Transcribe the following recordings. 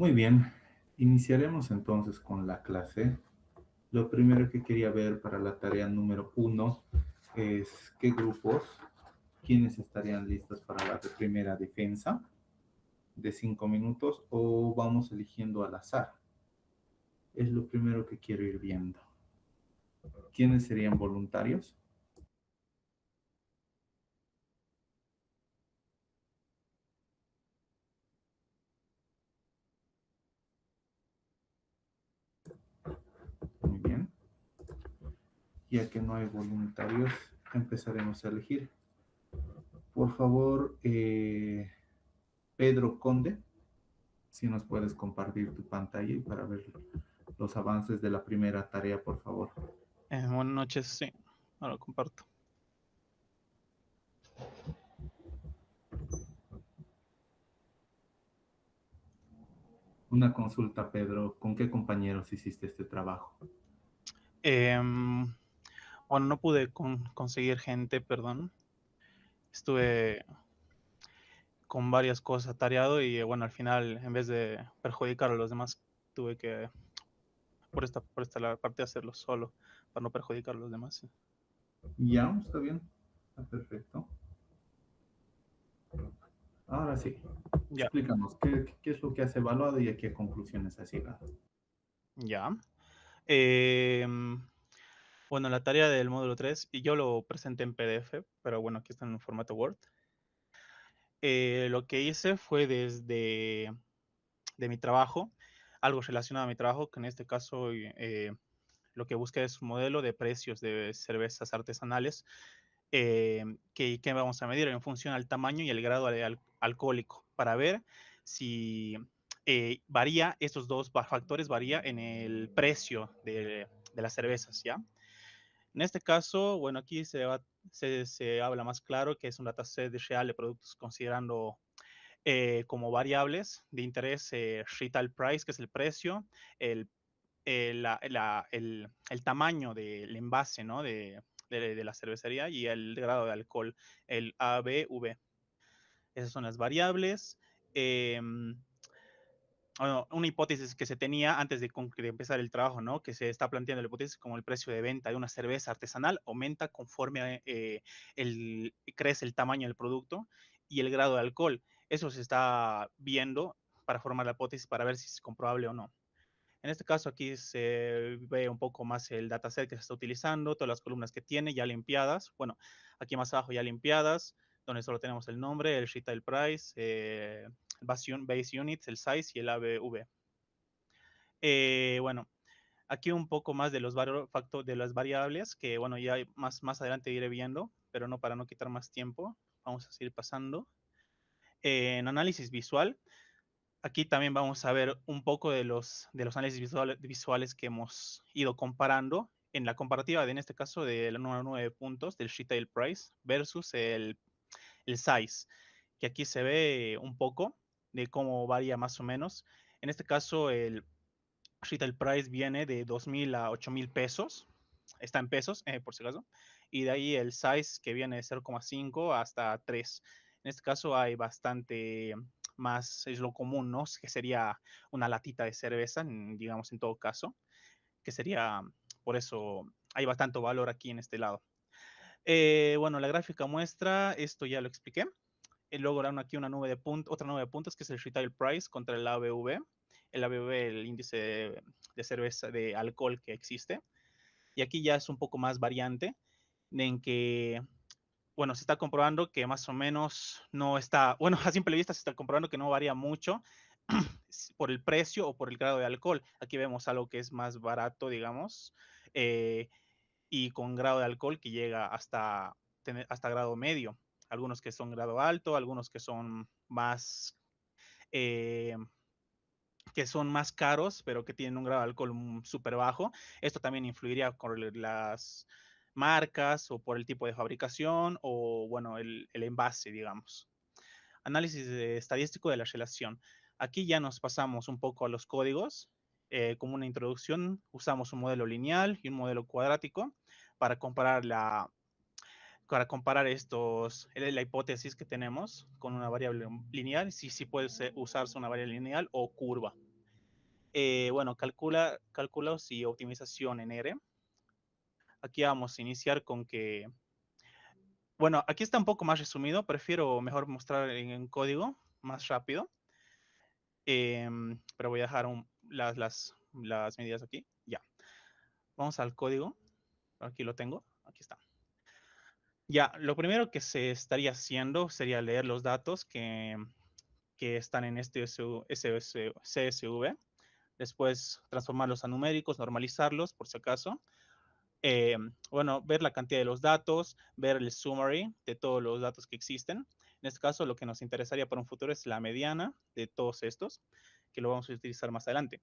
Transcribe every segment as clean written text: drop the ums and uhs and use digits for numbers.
Muy bien, iniciaremos entonces con la clase. Lo primero que quería ver para la tarea número uno es qué grupos, quiénes estarían listos para la primera defensa de 5 minutos o vamos eligiendo al azar. Es lo primero que quiero ir viendo. ¿Quiénes serían voluntarios? Muy bien. Ya que no hay voluntarios, empezaremos a elegir. Por favor, Pedro Conde, si nos puedes compartir tu pantalla y para ver los avances de la primera tarea, por favor. Buenas noches, sí, ahora lo comparto. Una consulta, Pedro, ¿con qué compañeros hiciste este trabajo? Em, bueno, no pude conseguir gente, perdón. Estuve con varias cosas atareado y bueno, al final, en vez de perjudicar a los demás, tuve que, por esta la parte, hacerlo solo, para no perjudicar a los demás. Sí. Ya, está bien, está perfecto. Ahora sí, Ya, explícanos, ¿qué es lo que has evaluado y a qué conclusiones has llegado? ya. Em, bueno, la tarea del módulo 3 y yo lo presenté en PDF, pero bueno, aquí está en un formato Word. Lo que hice fue de mi trabajo, algo relacionado a mi trabajo, que en este caso lo que busqué es un modelo de precios de cervezas artesanales que vamos a medir en función al tamaño y el grado de alcohólico para ver si varía, estos dos factores varía en el precio de las cervezas, ¿ya? En este caso, bueno, aquí se habla más claro que es un dataset real de productos considerando como variables de interés retail price, que es el precio, el, el tamaño del envase, ¿no? De la cervecería y el grado de alcohol, el ABV. Esas son las variables. Eh, bueno, una hipótesis que se tenía antes de empezar el trabajo, ¿no? Que se está planteando la hipótesis como el precio de venta de una cerveza artesanal aumenta conforme crece el tamaño del producto y el grado de alcohol. Eso se está viendo para formar la hipótesis para ver si es comprobable o no. En este caso aquí se ve un poco más el dataset que se está utilizando, todas las columnas que tiene ya limpiadas. Bueno, aquí más abajo ya limpiadas, donde solo tenemos el nombre, el retail price, base units, el size y el ABV. Bueno, aquí un poco más de los factores de las variables que, bueno, ya más adelante iré viendo, pero no para no quitar más tiempo. Vamos a seguir pasando. En análisis visual, aquí también vamos a ver un poco de los análisis visuales que hemos ido comparando en la comparativa, en este caso, de los 9 puntos del retail price versus el size, que aquí se ve un poco de cómo varía más o menos. En este caso, el retail price viene de 2,000 a 8,000 pesos, está en pesos, por si acaso, y de ahí el size que viene de 0,5 hasta 3. En este caso hay bastante más, es lo común, ¿no? Que sería una latita de cerveza, digamos, en todo caso, que sería, por eso hay bastante valor aquí en este lado. Bueno, la gráfica muestra, esto ya lo expliqué. Luego dan aquí otra nube de puntos, que es el retail price contra el ABV. El ABV, el índice de cerveza, de alcohol que existe. Y aquí ya es un poco más variante, en que, bueno, se está comprobando que más o menos no está, bueno, a simple vista se está comprobando que no varía mucho por el precio o por el grado de alcohol. Aquí vemos algo que es más barato, digamos, y con grado de alcohol que llega hasta grado medio. Algunos que son grado alto, algunos eh, que son más caros, pero que tienen un grado de alcohol súper bajo. Esto también influiría con las marcas o por el tipo de fabricación o, bueno, el envase, digamos. Análisis estadístico de la relación. Aquí ya nos pasamos un poco a los códigos. Como una introducción, usamos un modelo lineal y un modelo cuadrático para comparar la hipótesis que tenemos con una variable lineal, si puede usarse una variable lineal o curva. Bueno, cálculos y optimización en R. Aquí vamos a iniciar con que, bueno, aquí está un poco más resumido, prefiero mejor mostrar en código, más rápido. Pero voy a dejar las medidas aquí. Ya. Vamos al código. Aquí lo tengo. Aquí está. Ya, lo primero que se estaría haciendo sería leer los datos que están en este CSV. Después transformarlos a numéricos, normalizarlos por si acaso. Bueno, ver la cantidad de los datos, ver el summary de todos los datos que existen. En este caso, lo que nos interesaría para un futuro es la mediana de todos estos, que lo vamos a utilizar más adelante.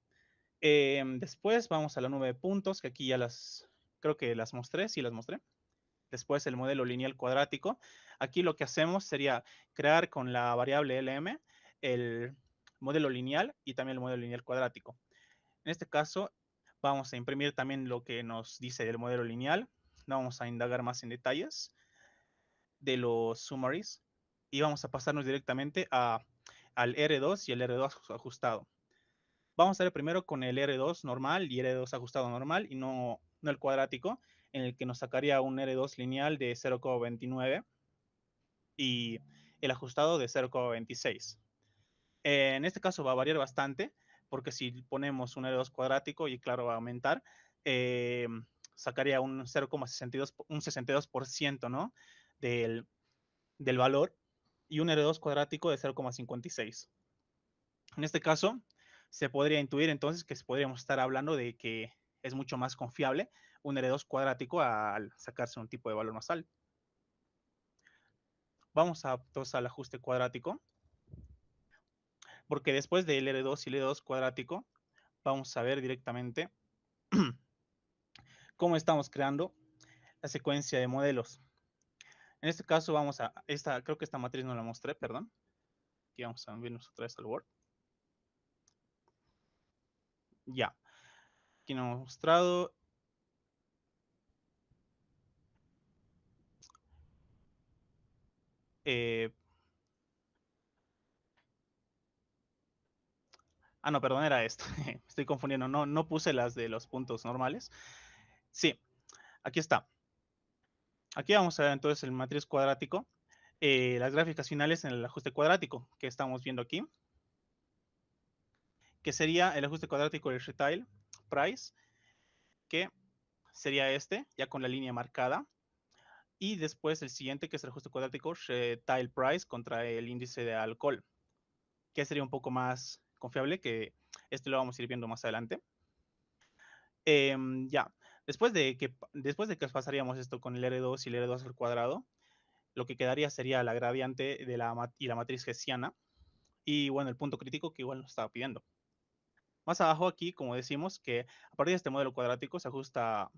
Después vamos a la nube de puntos, que aquí ya creo que las mostré, sí las mostré. Después el modelo lineal cuadrático. Aquí lo que hacemos sería crear con la variable LM el modelo lineal y también el modelo lineal cuadrático. En este caso, vamos a imprimir también lo que nos dice el modelo lineal. No vamos a indagar más en detalles de los summaries y vamos a pasarnos directamente al R2 y el R2 ajustado. Vamos a ver primero con el R2 normal y R2 ajustado normal y no el cuadrático, en el que nos sacaría un R2 lineal de 0,29 y el ajustado de 0,26. En este caso va a variar bastante, porque si ponemos un R2 cuadrático, y claro, va a aumentar, sacaría un 0,62, un 62%, ¿no? Del valor, y un R2 cuadrático de 0,56. En este caso, se podría intuir entonces que podríamos estar hablando de que es mucho más confiable un R2 cuadrático al sacarse un tipo de valor más alto. Vamos entonces al ajuste cuadrático, porque después del R2 y el R2 cuadrático, vamos a ver directamente cómo estamos creando la secuencia de modelos. En este caso vamos a creo que esta matriz no la mostré, perdón. Aquí vamos a vernos otra vez al Word. Ya, aquí no hemos mostrado. No, perdón, era esto. Me estoy confundiendo. No puse las de los puntos normales. Sí, aquí está. Aquí vamos a ver entonces el matriz cuadrático. Las gráficas finales en el ajuste cuadrático que estamos viendo aquí, que sería el ajuste cuadrático del retail price, que sería este, ya con la línea marcada. Y después el siguiente, que es el ajuste cuadrático retail price contra el índice de alcohol, que sería un poco más confiable, que esto lo vamos a ir viendo más adelante. Ya, después de que pasaríamos esto con el R2 y el R2 al cuadrado, lo que quedaría sería la gradiente de y la matriz hessiana, y bueno, el punto crítico que igual nos estaba pidiendo. Más abajo aquí, como decimos, que a partir de este modelo cuadrático se ajusta,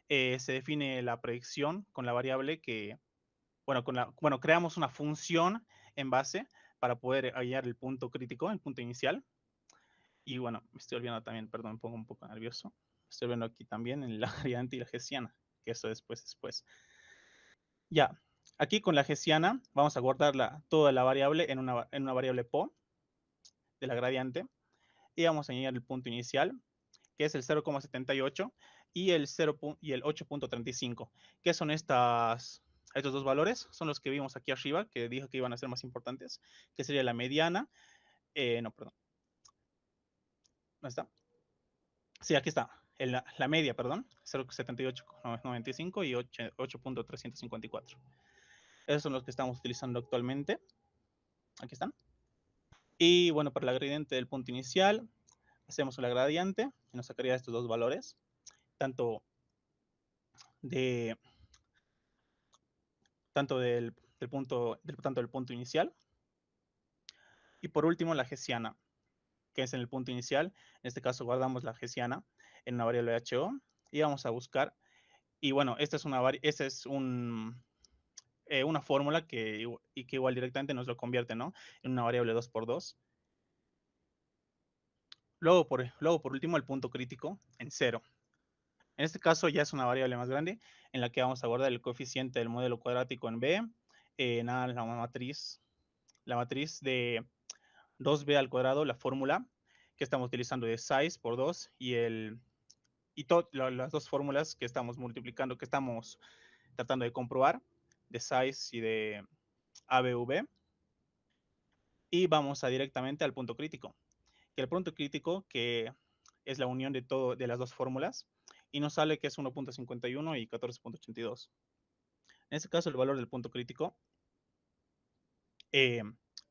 se define la predicción con la variable que, bueno, creamos una función en base para poder hallar el punto crítico, el punto inicial. Y bueno, me estoy olvidando también, perdón, me pongo un poco nervioso. Estoy viendo aquí también en la gradiente y la hessiana, que eso después. Ya, aquí con la hessiana vamos a guardar toda la variable en una variable po de la gradiente y vamos a añadir el punto inicial, que es el 0,78 y el 8,35. ¿Qué son estos dos valores? Son los que vimos aquí arriba, que dijo que iban a ser más importantes, que sería la mediana. No, perdón. ¿No está? Sí, aquí está. La media, perdón, 0,7895 y 8,354. Esos son los que estamos utilizando actualmente. Aquí están. Y bueno, para la gradiente del punto inicial, hacemos la gradiente y nos sacaría estos dos valores, tanto del punto inicial. Y por último, la hessiana, que es en el punto inicial. En este caso, guardamos la hessiana en una variable HO y vamos a buscar. Y bueno, esta es una fórmula que igual directamente nos lo convierte, ¿no?, en una variable 2×2. Luego, por último, el punto crítico en 0. En este caso ya es una variable más grande en la que vamos a guardar el coeficiente del modelo cuadrático en B, la matriz de 2b al cuadrado, la fórmula, que estamos utilizando de size por 2 y las dos fórmulas que estamos multiplicando, que estamos tratando de comprobar, de size y de ABV. Y vamos directamente al punto crítico. Que el punto crítico, que es la unión de las dos fórmulas, y nos sale que es 1.51 y 14.82. En este caso, el valor del punto crítico,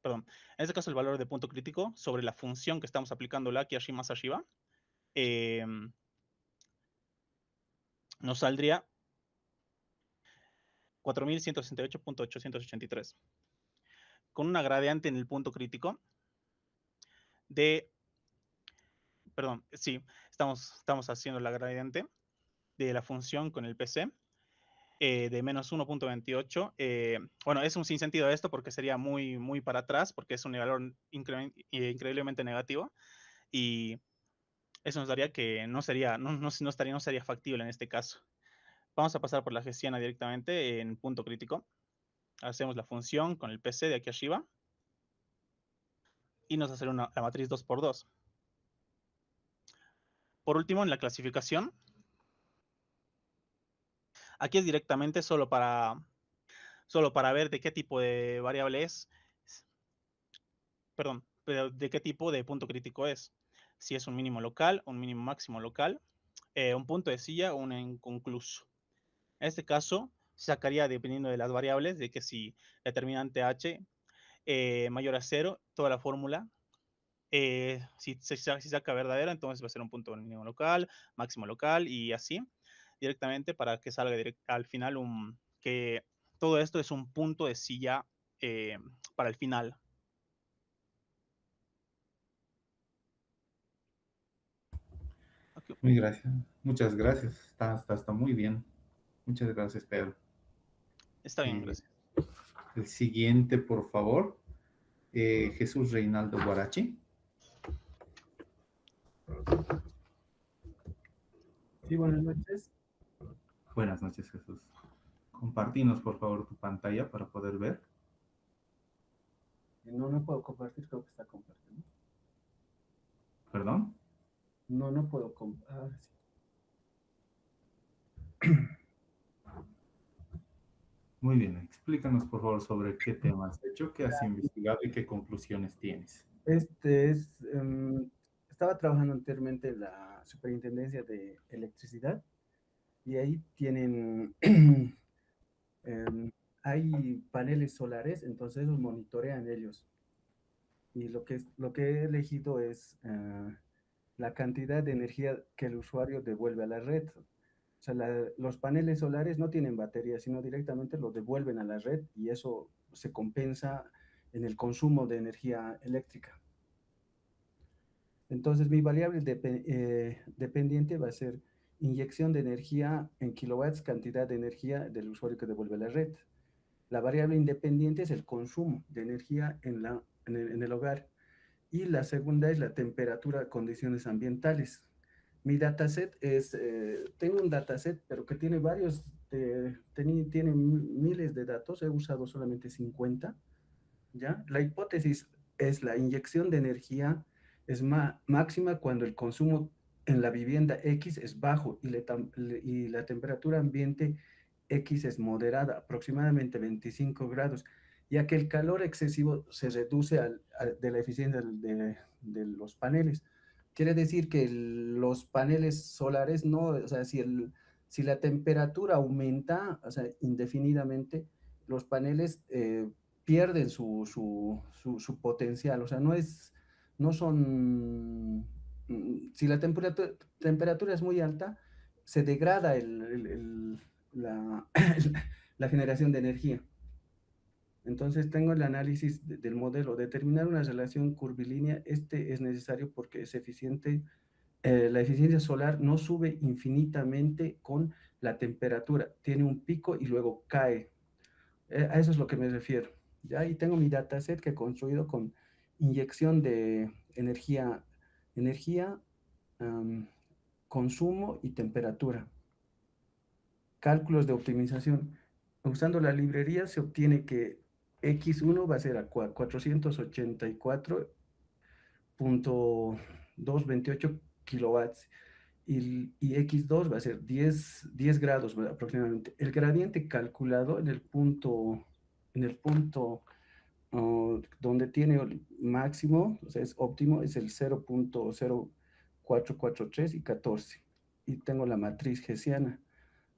perdón, en este caso el valor de punto crítico sobre la función que estamos aplicando aquí más arriba, nos saldría 4168.883, con una gradiente en el punto crítico de, perdón, sí, estamos haciendo la gradiente de la función con el PC de menos 1.28. Bueno, es un sinsentido esto porque sería muy, muy para atrás, porque es un valor increíblemente negativo, y eso nos daría que no sería factible en este caso. Vamos a pasar por la gestión directamente en punto crítico. Hacemos la función con el PC de aquí arriba y nos hace la matriz 2×2. Por último, en la clasificación, aquí es directamente solo para ver de qué tipo de variable es, perdón, pero de qué tipo de punto crítico es. Si es un mínimo local, un mínimo máximo local, un punto de silla o un inconcluso. En este caso, se sacaría dependiendo de las variables, de que si determinante h mayor a 0, toda la fórmula, si saca verdadera, entonces va a ser un punto mínimo local, máximo local y así, directamente para que salga al final que todo esto es un punto de silla para el final. Okay. Muy gracias. Muchas gracias. Está muy bien. Muchas gracias, Pedro. Está bien, gracias. El siguiente, por favor. Jesús Reinaldo Guarachi. Sí, buenas noches. Buenas noches, Jesús. Compartinos, por favor, tu pantalla para poder ver. No puedo compartir, creo que está compartiendo. ¿Perdón? No puedo compartir. Muy bien, explícanos, por favor, sobre qué tema has hecho, qué has investigado y qué conclusiones tienes. Estaba trabajando anteriormente en la Superintendencia de Electricidad y ahí tienen, hay paneles solares, entonces los monitorean ellos. Y lo que he elegido es la cantidad de energía que el usuario devuelve a la red. O sea, los paneles solares no tienen batería, sino directamente lo devuelven a la red y eso se compensa en el consumo de energía eléctrica. Entonces, mi variable dependiente va a ser inyección de energía en kilowatts, cantidad de energía del usuario que devuelve a la red. La variable independiente es el consumo de energía en el hogar. Y la segunda es la temperatura, condiciones ambientales. Mi dataset tengo un dataset, pero que tiene tiene miles de datos, he usado solamente 50, ¿ya? La hipótesis es la inyección de energía es máxima cuando el consumo en la vivienda X es bajo y la temperatura ambiente X es moderada, aproximadamente 25 grados, ya que el calor excesivo se reduce de la eficiencia de los paneles. Quiere decir que los paneles solares no, o sea, si la temperatura aumenta, o sea, indefinidamente, los paneles pierden su potencial, o sea, no son, si la temperatura es muy alta, se degrada la, la generación de energía. Entonces tengo el análisis del modelo. Determinar una relación curvilínea, es necesario porque es eficiente. La eficiencia solar no sube infinitamente con la temperatura, tiene un pico y luego cae. A eso es lo que me refiero. Ya ahí tengo mi dataset que he construido con inyección de energía, consumo y temperatura. Cálculos de optimización. Usando la librería se obtiene que X1 va a ser a 484 2,28 kilowatts. Y X2 va a ser 10 grados aproximadamente. El gradiente calculado en el punto donde tiene el máximo, o sea, es óptimo, es el 0.0443 y 14. Y tengo la matriz hessiana,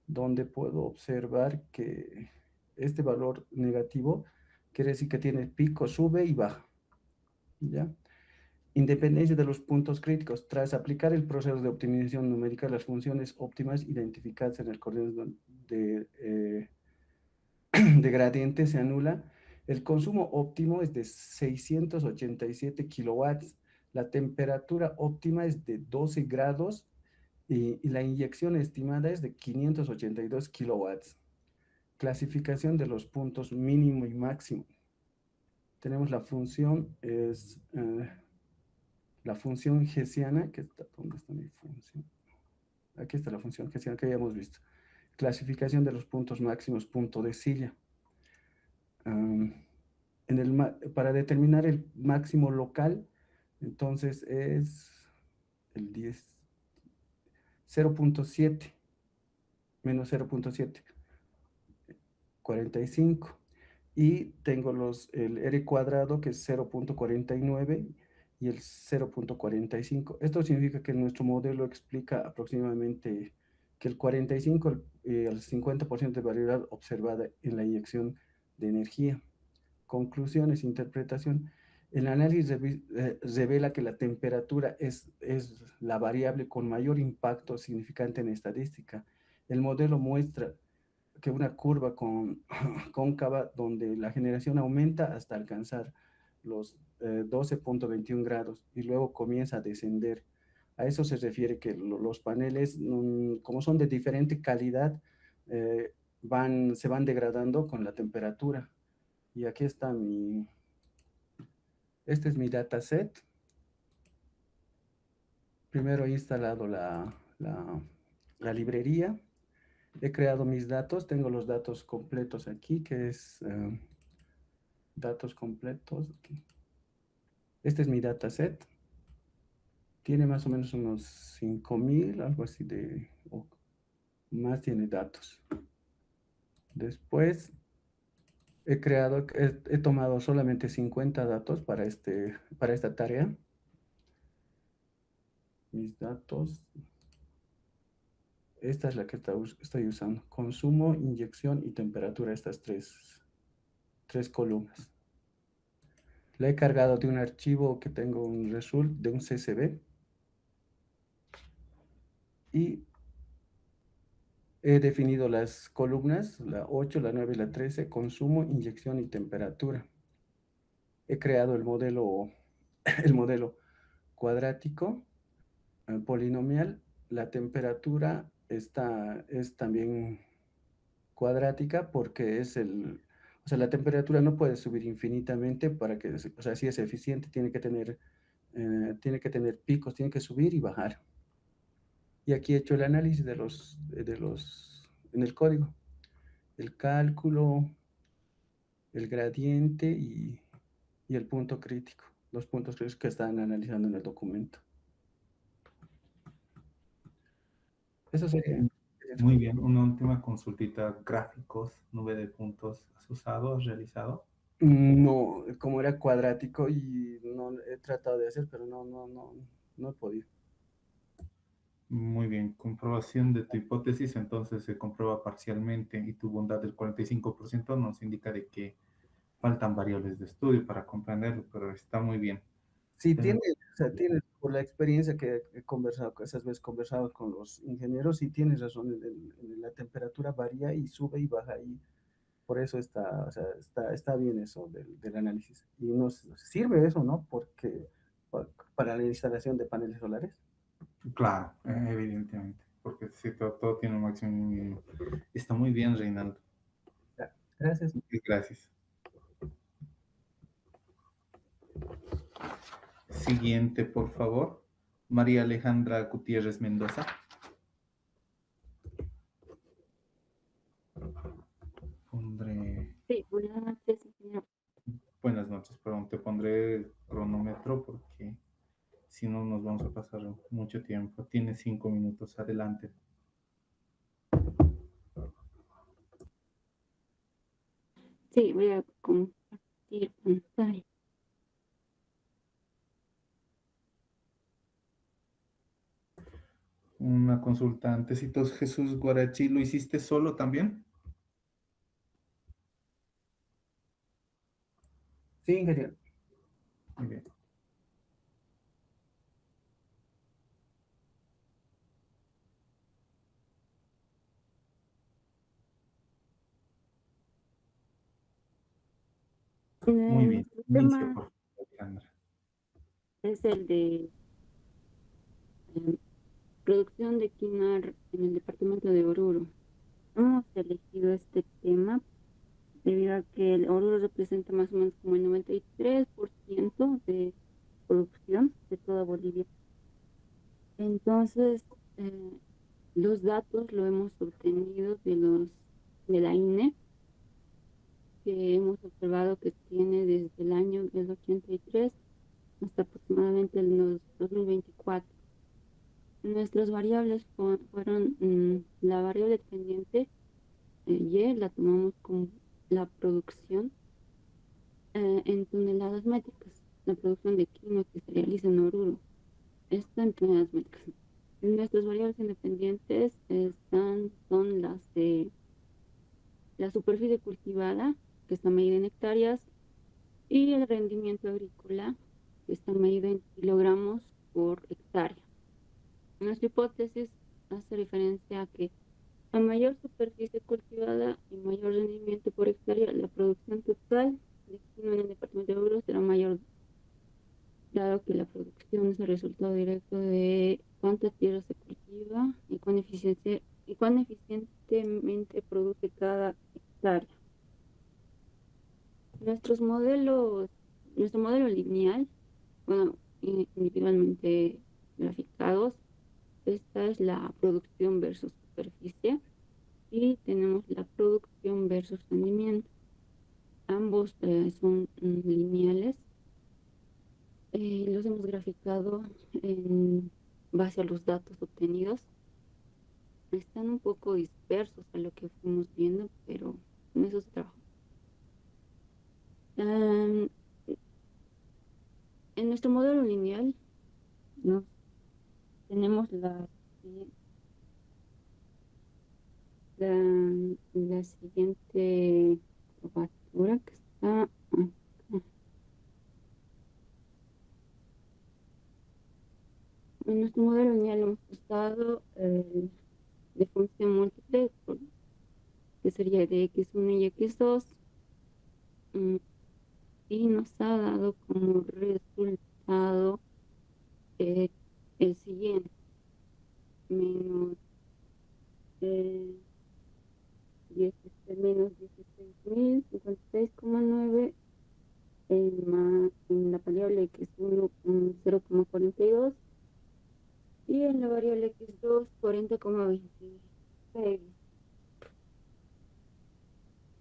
donde puedo observar que este valor negativo quiere decir que tiene pico, sube y baja. ¿Ya? Independencia de los puntos críticos. Tras aplicar el proceso de optimización numérica, las funciones óptimas identificadas en el coordenador de gradiente se anula. El consumo óptimo es de 687 kilowatts. La temperatura óptima es de 12 grados y la inyección estimada es de 582 kilowatts. Clasificación de los puntos mínimo y máximo. Tenemos la función, la función hessiana, que está, ¿dónde está mi función? Aquí está la función hessiana que ya hemos visto. Clasificación de los puntos máximos, punto de silla. Para determinar el máximo local, entonces es el 0.7 menos 0.7, 45. Y tengo el R cuadrado, que es 0.49 y el 0.45. Esto significa que nuestro modelo explica aproximadamente que el 45 y el 50% de variabilidad observada en la inyección de energía. Conclusiones, interpretación. El análisis revela que la temperatura es la variable con mayor impacto significante en estadística. El modelo muestra que una curva cóncava donde la generación aumenta hasta alcanzar los 12.21 grados y luego comienza a descender. A eso se refiere que los paneles, como son de diferente calidad, se van degradando con la temperatura. Y aquí está este es mi dataset. Primero he instalado la librería. He creado mis datos. Tengo los datos completos aquí, que es datos completos. Aquí. Este es mi dataset. Tiene más o menos unos 5,000, algo así más tiene datos. Después he tomado solamente 50 datos para esta tarea. Mis datos. Esta es la que estoy usando. Consumo, inyección y temperatura, estas tres columnas. La he cargado de un archivo que tengo un result de un CSV. Y he definido las columnas, la 8, la 9 y la 13, consumo, inyección y temperatura. He creado el modelo cuadrático, polinomial. La temperatura es también cuadrática porque o sea, la temperatura no puede subir infinitamente o sea, si es eficiente, tiene que tener picos, tiene que subir y bajar. Y aquí he hecho el análisis en el código, el cálculo, el gradiente y el punto crítico, los puntos críticos que están analizando en el documento. Eso sería. Muy bien, una última consultita. Gráficos, nube de puntos, ¿has usado, has realizado? No, como era cuadrático y no he tratado de hacer, pero no he podido. Muy bien, comprobación de tu hipótesis, entonces se comprueba parcialmente y tu bondad del 45% nos indica de que faltan variables de estudio para comprenderlo, pero está muy bien. Sí, tienes, por la experiencia que he conversado, esas veces conversado con los ingenieros, sí tienes razón, la temperatura varía y sube y baja y por eso está bien eso del análisis. Y nos sirve eso, ¿no? Porque para la instalación de paneles solares. Claro, evidentemente, porque si todo tiene un máximo y un mínimo. Está muy bien, Reinaldo. Ya, gracias. Gracias. Siguiente, por favor. María Alejandra Gutiérrez Mendoza. Pondré... Sí, buenas noches, ingeniero. Buenas noches, perdón, te pondré el cronómetro porque Si no, nos vamos a pasar mucho tiempo. Tiene 5 minutos. Adelante. Sí, voy a compartir pantalla. Una consulta antecitos, Jesús Guarachi, ¿lo hiciste solo también? Sí, ingeniero. Muy bien. Muy bien. Nuestro Inicia, tema por favor, Alejandra. es el de producción de quinar en el departamento de Oruro. Hemos elegido este tema debido a que el Oruro representa más o menos como el 93% de producción de toda Bolivia. Entonces, los datos lo hemos obtenido de la INE, que hemos observado que tiene desde el año del 83 hasta aproximadamente el 2024. Nuestras variables fueron la variable dependiente, Y la tomamos como la producción en toneladas métricas, la producción de quinoa que se realiza en Oruro. Esto en toneladas métricas. Nuestras variables independientes son las de la superficie cultivada, que está medida en hectáreas, y el rendimiento agrícola, que está medido en kilogramos por hectárea. Nuestra hipótesis hace referencia a que a mayor superficie cultivada y mayor rendimiento por hectárea, la producción total de quinoa en el departamento de Oruro será mayor, dado que la producción es el resultado directo de cuánta tierra se cultiva y cuán eficientemente produce cada hectárea. Nuestro modelo lineal, bueno, individualmente graficados, esta es la producción versus superficie y tenemos la producción versus rendimiento. Ambos son lineales. Los hemos graficado en base a los datos obtenidos. Están un poco dispersos a lo que fuimos viendo, pero en eso se trabaja. En nuestro modelo lineal tenemos la siguiente curvatura que está acá. En nuestro modelo lineal hemos usado de función múltiple, que sería de x1 y x2, y nos ha dado como resultado el siguiente, menos, menos 16.056,9 en la variable x1 con 0,42 y en la variable x2 40,26.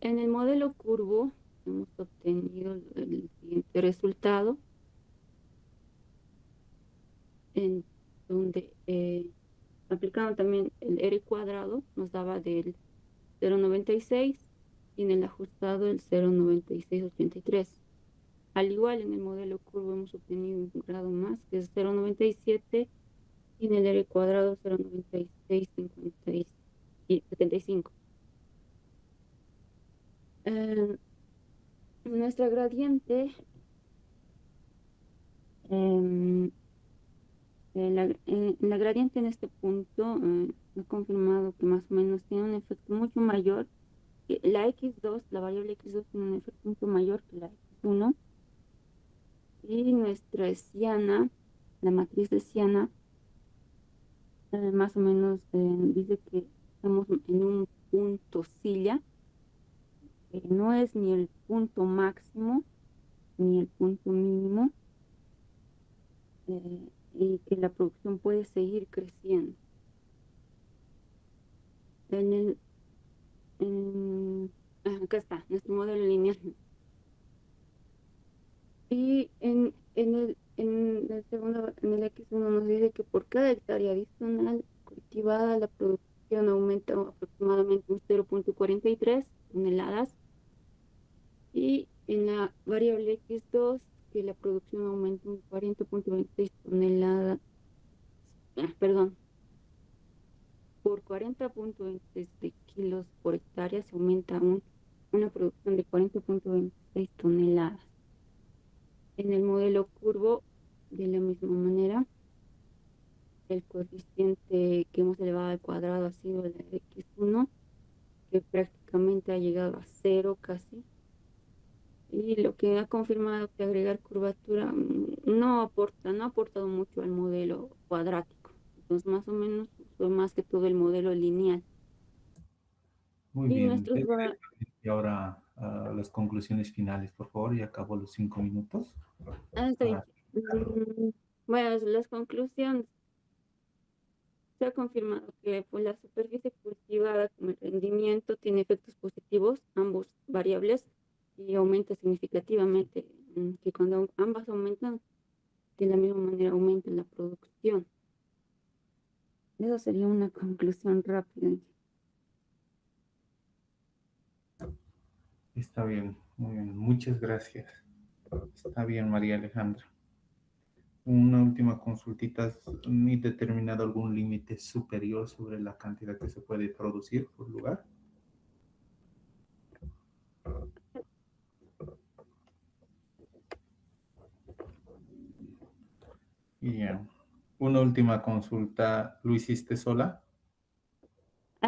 En el modelo curvo hemos obtenido el siguiente resultado, en donde aplicando también el R cuadrado nos daba del 0,96 y en el ajustado el 0,9683. Al igual en el modelo curvo hemos obtenido un grado más que es 0,97 y en el R cuadrado 0,9675. Nuestra gradiente la gradiente en este punto ha confirmado que más o menos tiene un efecto mucho mayor. La x2, la variable x2 tiene un efecto mucho mayor que la x1. Y nuestra hessiana, la matriz hessiana, más o menos dice que estamos en un punto silla, que no es ni el punto máximo ni el punto mínimo, y que la producción puede seguir creciendo. Acá está nuestro modelo lineal. Y en En el segundo, en el X1 nos dice que por cada hectárea adicional cultivada, la producción aumenta aproximadamente un 0,43 toneladas. Y en la variable X2, que la producción aumenta un 40,26 toneladas, perdón, por 40,26 de kilos por hectárea se aumenta una producción de 40,26 toneladas. En el modelo curvo, de la misma manera, el coeficiente que hemos elevado al cuadrado ha sido el de X1, que prácticamente ha llegado a cero casi. Y lo que ha confirmado que agregar curvatura no ha aportado mucho al modelo cuadrático. Entonces, más o menos, fue más que todo el modelo lineal. Muy Y bien. nuestros Y ahora las conclusiones finales, por favor, y acabo los 5 minutos. está bien. Para... Bueno, las conclusiones. Se ha confirmado que pues, la superficie cultivada como el rendimiento tiene efectos positivos, ambos variables, y aumenta significativamente, que cuando ambas aumentan, de la misma manera aumenta la producción. Eso sería una conclusión rápida. Está bien, muy bien. Muchas gracias. Está bien, María Alejandra. Una última consultita. ¿Ni determinado algún límite superior sobre la cantidad que se puede producir por lugar? Y una última consulta. ¿Lo hiciste sola?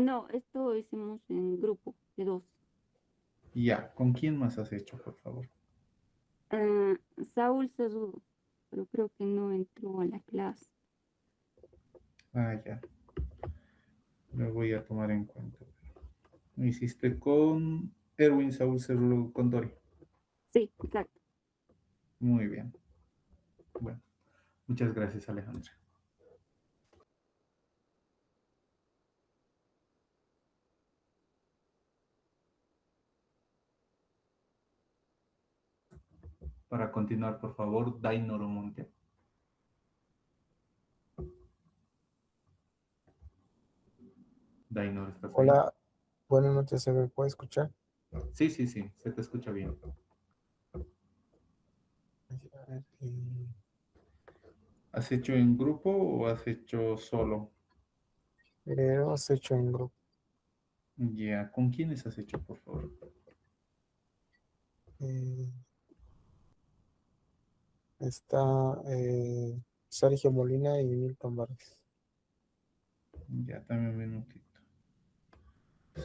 No, esto hicimos en grupo de dos. Ya. ¿Con quién más has hecho, por favor? Saúl Cerudo, pero creo que no entró a la clase. Ya. Lo voy a tomar en cuenta. Lo hiciste con Erwin Saúl Cerro Condori. Sí, exacto. Muy bien. Bueno, muchas gracias, Alejandra. Para continuar, por favor, Dainoro Monte. Dainoro, ¿estás ahí? Hola, buenas noches, ¿se me puede escuchar? Sí, sí, sí, se te escucha bien. A ver, ¿Has hecho en grupo o has hecho solo? hemos hecho en grupo. Ya, ¿con quiénes has hecho, por favor? Eh, está Sergio Molina y Milton Vargas. Ya, dame un minutito.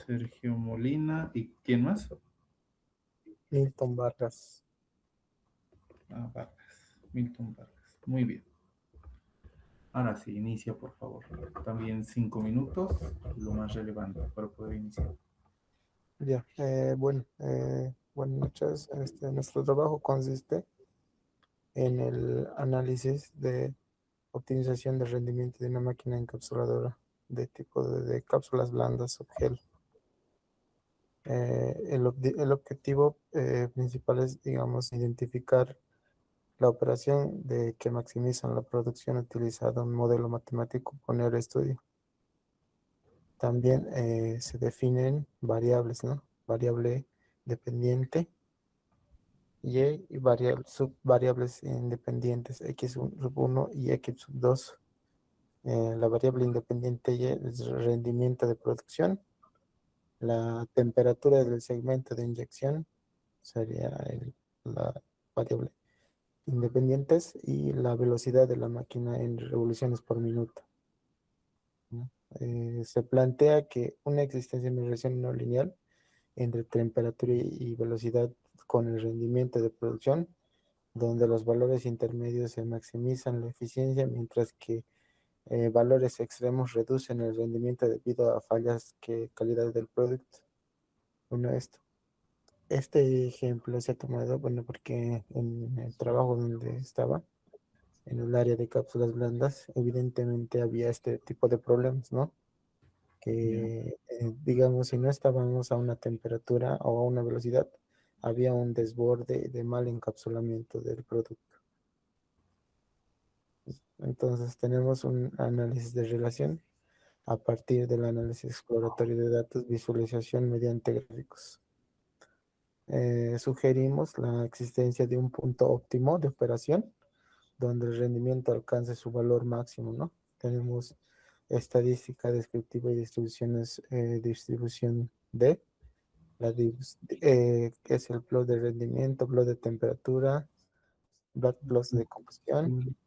Sergio Molina, ¿y quién más? Milton Vargas. Vargas, Milton Vargas. Muy bien. Ahora sí, inicia, por favor. También 5 minutos, lo más relevante para poder iniciar. Ya, bueno, buenas noches. Nuestro trabajo consiste en el análisis de optimización de rendimiento de una máquina encapsuladora de tipo de cápsulas blandas o gel. El objetivo principal es, digamos, identificar la operación de que maximizan la producción utilizada un modelo matemático con el estudio. También se definen variables, ¿no? Variable dependiente y subvariables independientes, X1 y X2. La variable independiente Y es rendimiento de producción. La temperatura del segmento de inyección sería la variable independientes y la velocidad de la máquina en revoluciones por minuto, ¿no? Se plantea que una existencia de una relación no lineal entre temperatura y velocidad con el rendimiento de producción, donde los valores intermedios se maximizan la eficiencia, mientras que valores extremos reducen el rendimiento debido a fallas que calidad del producto. Bueno, este ejemplo se ha tomado, bueno, porque en el trabajo donde estaba, en el área de cápsulas blandas, evidentemente había este tipo de problemas, ¿no? Ya. Que, digamos, si no estábamos a una temperatura o a una velocidad, había un desborde de mal encapsulamiento del producto. Entonces tenemos un análisis de relación a partir del análisis exploratorio de datos, visualización mediante gráficos. Sugerimos la existencia de un punto óptimo de operación donde el rendimiento alcance su valor máximo, ¿no? Tenemos estadística descriptiva y distribución D, que es el plot de rendimiento, plot de temperatura, plots de composición.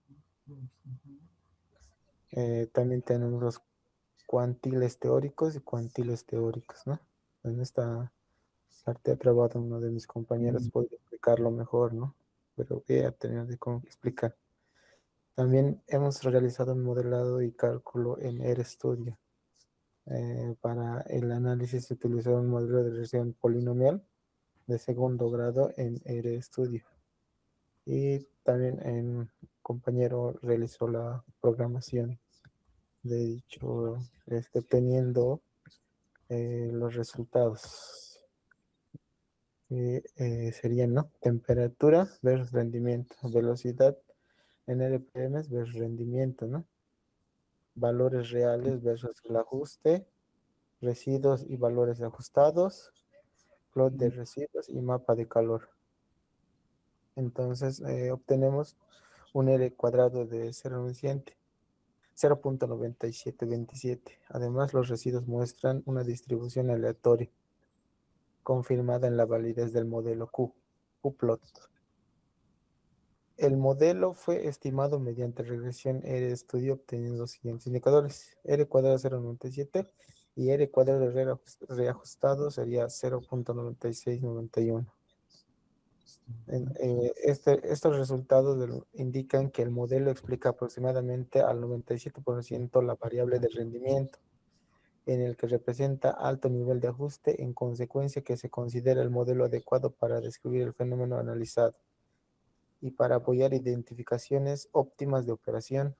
También tenemos los cuantiles teóricos y cuantiles teóricos, ¿no? En esta parte ha trabajado uno de mis compañeros, podría explicarlo mejor, ¿no? Pero voy a tener de cómo explicar. También hemos realizado un modelado y cálculo en RStudio. Para el análisis se utilizó un modelo de regresión polinomial de segundo grado en RStudio. Y también un compañero realizó la programación de dicho, teniendo los resultados. Serían, ¿no? Temperatura versus rendimiento, velocidad en RPM versus rendimiento, ¿no? Valores reales versus el ajuste, residuos y valores ajustados, plot de residuos y mapa de calor. Entonces obtenemos un R cuadrado de 0.9727. Además, los residuos muestran una distribución aleatoria confirmada en la validez del modelo Qplot. El modelo fue estimado mediante regresión RStudio obteniendo los siguientes indicadores: R cuadrado 0.97 y R cuadrado reajustado sería 0.9691. Estos resultados indican que el modelo explica aproximadamente al 97% la variable de rendimiento, en el que representa alto nivel de ajuste, en consecuencia que se considera el modelo adecuado para describir el fenómeno analizado y para apoyar identificaciones óptimas de operación.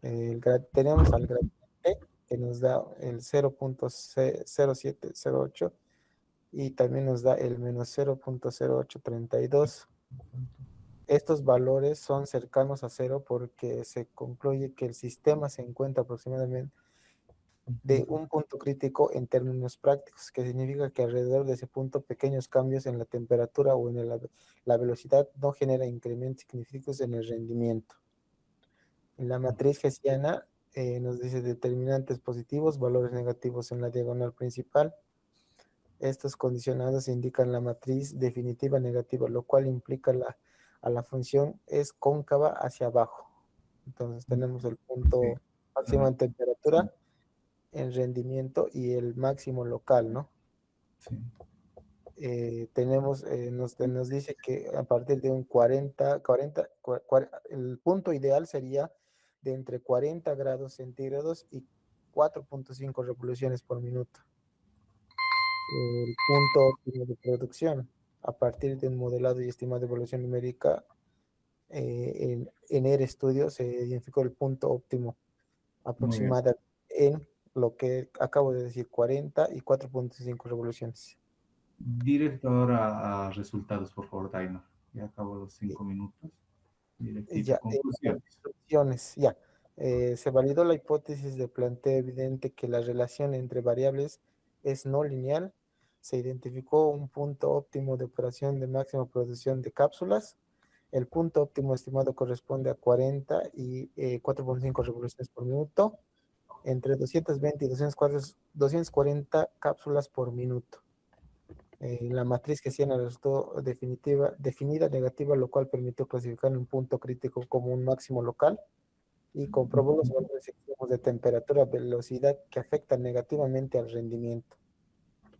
Tenemos al gradiente que nos da el 0.0708 y también nos da el menos 0.0832. Estos valores son cercanos a cero porque se concluye que el sistema se encuentra aproximadamente de un punto crítico en términos prácticos, que significa que alrededor de ese punto pequeños cambios en la temperatura o en la velocidad no generan incrementos significativos en el rendimiento. En la matriz hessiana nos dice determinantes positivos, valores negativos en la diagonal principal. Estos condicionados indican la matriz definitiva negativa, lo cual implica a la función es cóncava hacia abajo. Entonces tenemos el punto máximo en temperatura, en rendimiento y el máximo local, ¿no? Sí. Nos dice que a partir de un el punto ideal sería de entre 40 grados centígrados y 4.5 revoluciones por minuto. El punto óptimo de producción, a partir de un modelado y estimado de evolución numérica, en RStudio se identificó el punto óptimo aproximado en lo que acabo de decir, 40 y 4.5 revoluciones. Director a resultados, por favor, Daino. Ya acabo los 5 minutos. Directito, conclusiones. Se validó la hipótesis de planteo evidente que la relación entre variables es no lineal. Se identificó un punto óptimo de operación de máxima producción de cápsulas. El punto óptimo estimado corresponde a 40 y 4.5 revoluciones por minuto, entre 220 y 240 cápsulas por minuto. La matriz hessiana resultó definida negativa, lo cual permitió clasificar un punto crítico como un máximo local y comprobó los valores extremos de temperatura, velocidad que afectan negativamente al rendimiento.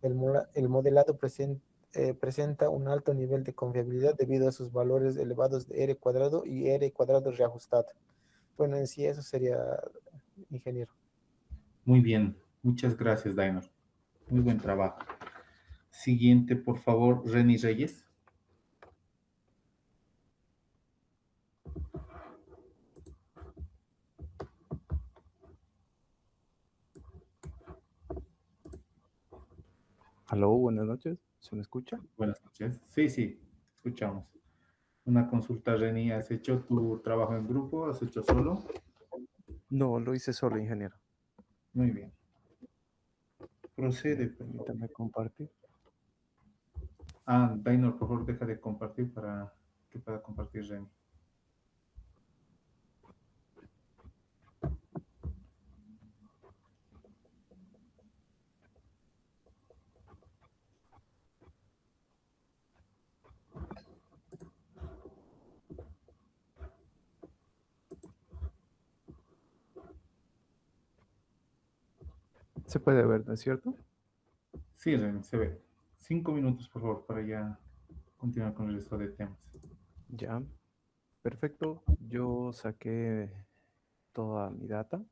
El modelado presenta un alto nivel de confiabilidad debido a sus valores elevados de R cuadrado y R cuadrado reajustado. Bueno, en sí eso sería, ingeniero. Muy bien, muchas gracias, Dainor. Muy buen trabajo. Siguiente, por favor, Reni Reyes. Aló, buenas noches. ¿Se me escucha? Buenas noches. Sí, escuchamos. Una consulta, Reni, ¿has hecho tu trabajo en grupo? ¿Has hecho solo? No, lo hice solo, ingeniero. Muy bien. Procede. Permítame compartir. Dainor, por favor, deja de compartir para que pueda compartir Reni. Se puede ver, ¿no es cierto? Sí, Reni, se ve. 5 minutos, por favor, para ya continuar con el resto de temas. Ya, perfecto. Yo saqué toda mi data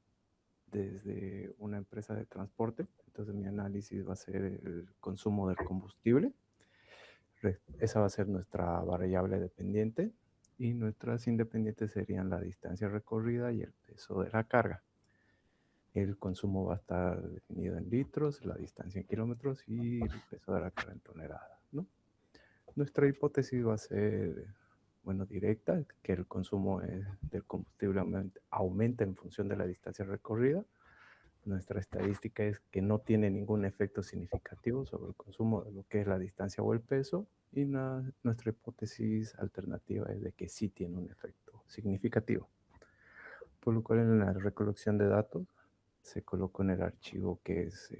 desde una empresa de transporte. Entonces mi análisis va a ser el consumo del combustible. Esa va a ser nuestra variable dependiente y nuestras independientes serían la distancia recorrida y el peso de la carga. El consumo va a estar definido en litros, la distancia en kilómetros y el peso de la carga en toneladas, ¿no? Nuestra hipótesis va a ser, bueno, directa, que el consumo del combustible aumenta en función de la distancia recorrida. Nuestra estadística es que no tiene ningún efecto significativo sobre el consumo de lo que es la distancia o el peso. Y nuestra hipótesis alternativa es de que sí tiene un efecto significativo. Por lo cual en la recolección de datos se colocó en el archivo que es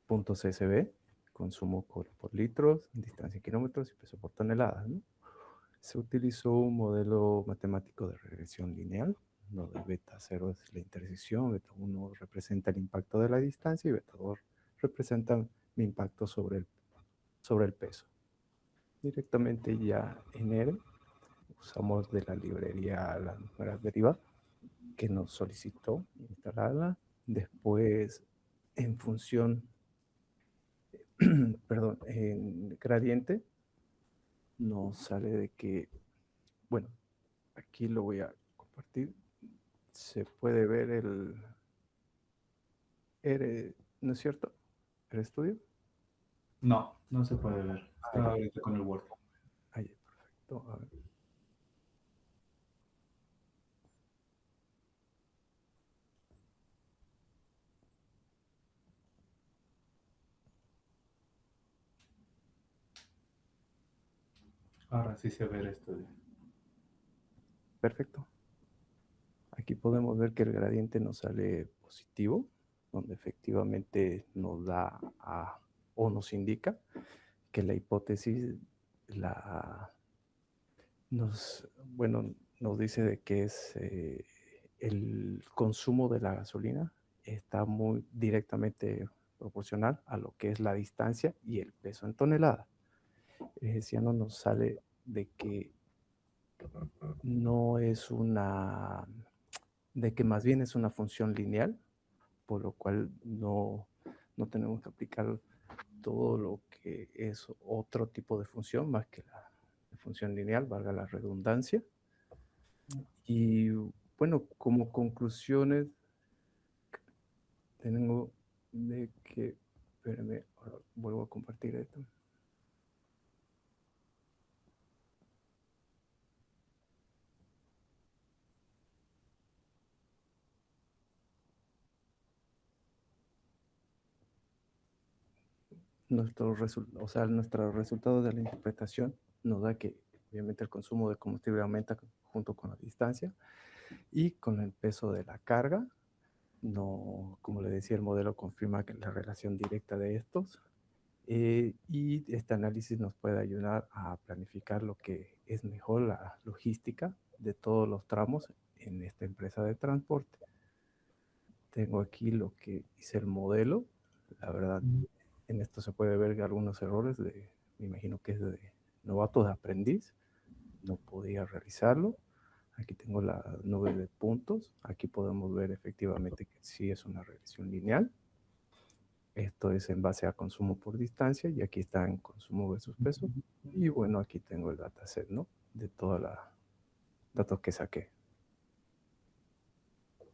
.csv, consumo por litros, distancia en kilómetros y peso por tonelada, ¿no? Se utilizó un modelo matemático de regresión lineal, donde beta 0 es la intersección, beta 1 representa el impacto de la distancia y beta 2 representa mi impacto sobre el peso. Directamente ya en R usamos de la librería la número deriva que nos solicitó instalarla. Después, en función, perdón, en gradiente, nos sale de que, bueno, aquí lo voy a compartir. Se puede ver ¿no es cierto? ¿El estudio? No, no se puede ver. Estaba ahorita con el Word. Ahí, perfecto. A ver. Ahora sí se ve el estudio. Perfecto. Aquí podemos ver que el gradiente nos sale positivo, donde efectivamente nos da o nos indica que la hipótesis nos dice de que es el consumo de la gasolina está muy directamente proporcional a lo que es la distancia y el peso en tonelada. Ya no nos sale de que no es de que más bien es una función lineal, por lo cual no tenemos que aplicar todo lo que es otro tipo de función más que la función lineal, valga la redundancia. Y bueno, como conclusiones, tengo de que, espérenme, ahora vuelvo a compartir esto. Nuestros resultados de la interpretación nos da que obviamente el consumo de combustible aumenta junto con la distancia y con el peso de la carga. No, como le decía, el modelo confirma que la relación directa de estos y este análisis nos puede ayudar a planificar lo que es mejor la logística de todos los tramos en esta empresa de transporte. Tengo aquí lo que hice el modelo. La verdad, en esto se puede ver algunos errores me imagino que es de novato de aprendiz. No podía realizarlo. Aquí tengo la nube de puntos. Aquí podemos ver efectivamente que sí es una regresión lineal. Esto es en base a consumo por distancia y aquí está en consumo versus peso. Y bueno, aquí tengo el dataset, ¿no? De todos los datos que saqué.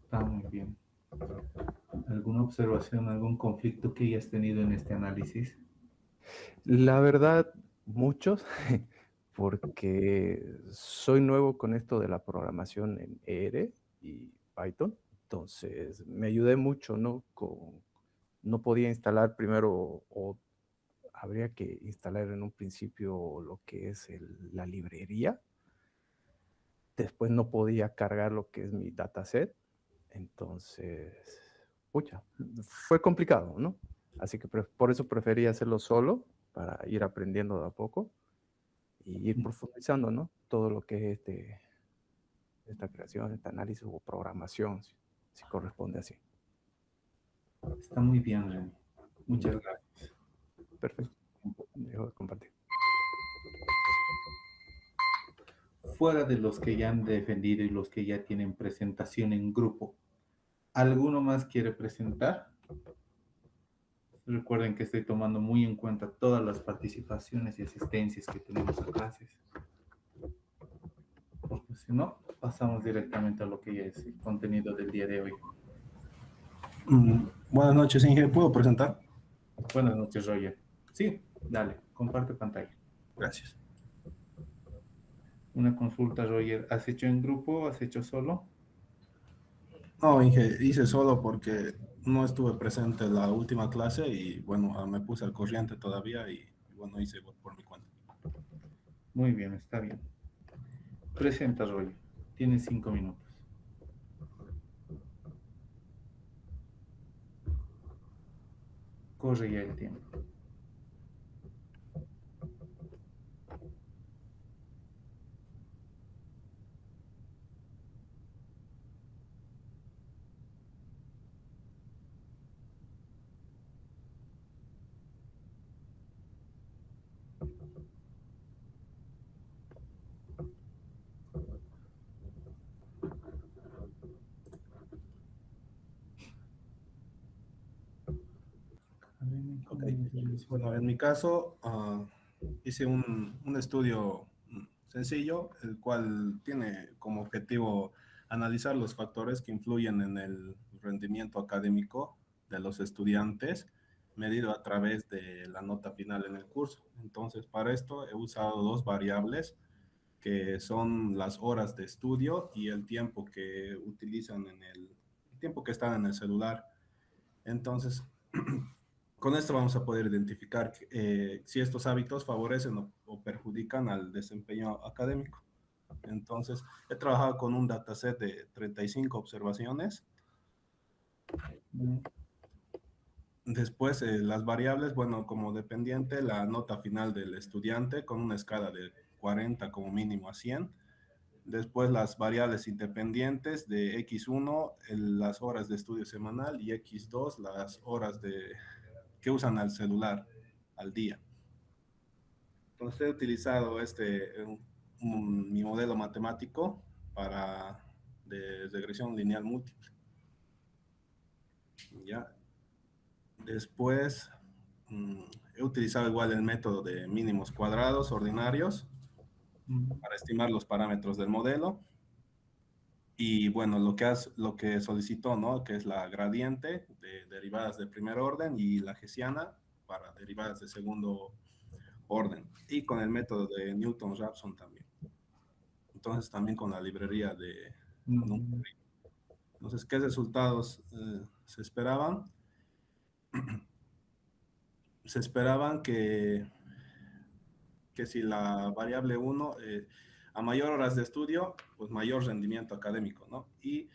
Está muy bien. ¿Alguna observación, algún conflicto que hayas tenido en este análisis? La verdad, muchos, porque soy nuevo con esto de la programación en R y Python. Entonces, me ayudé mucho, ¿no? No podía instalar primero, o habría que instalar en un principio lo que es la librería. Después no podía cargar lo que es mi dataset. Entonces, pucha, fue complicado, ¿no? Así que por eso preferí hacerlo solo, para ir aprendiendo de a poco y ir profundizando, ¿no? Todo lo que es esta creación, este análisis o programación, si corresponde así. Está muy bien, Remy. Muchas gracias. Perfecto. Dejo de compartir. Fuera de los que ya han defendido y los que ya tienen presentación en grupo, ¿alguno más quiere presentar? Recuerden que estoy tomando muy en cuenta todas las participaciones y asistencias que tenemos a clases. Porque si no, pasamos directamente a lo que ya es el contenido del día de hoy. Buenas noches, Inge. ¿Puedo presentar? Buenas noches, Roger. Sí, dale, comparte pantalla. Gracias. Una consulta, Roger. ¿Has hecho en grupo o has hecho solo? No, Inge, hice solo porque no estuve presente en la última clase y bueno, me puse al corriente todavía y bueno, hice por mi cuenta. Muy bien, está bien. Presenta, Roger. Tienes 5 minutos. Corre ya el tiempo. Ok. Bueno, en mi caso, hice un estudio sencillo, el cual tiene como objetivo analizar los factores que influyen en el rendimiento académico de los estudiantes, medido a través de la nota final en el curso. Entonces, para esto he usado dos variables, que son las horas de estudio y el tiempo que utilizan el tiempo que están en el celular. Entonces, con esto vamos a poder identificar si estos hábitos favorecen o perjudican al desempeño académico. Entonces, he trabajado con un dataset de 35 observaciones. Después, las variables, bueno, como dependiente, la nota final del estudiante con una escala de 40 como mínimo a 100. Después, las variables independientes de X1, las horas de estudio semanal, y X2, las horas que usan al celular al día. Entonces, he utilizado mi modelo matemático de regresión lineal múltiple. ¿Ya? Después, he utilizado igual el método de mínimos cuadrados ordinarios para estimar los parámetros del modelo. Y bueno, lo que solicitó, ¿no? Que es la gradiente de derivadas de primer orden y la hessiana para derivadas de segundo orden. Y con el método de Newton-Raphson también. Entonces también con la librería de NumPy. Entonces, ¿qué resultados se esperaban? Se esperaban que si la variable 1, a mayor horas de estudio, pues mayor rendimiento académico, ¿no? Y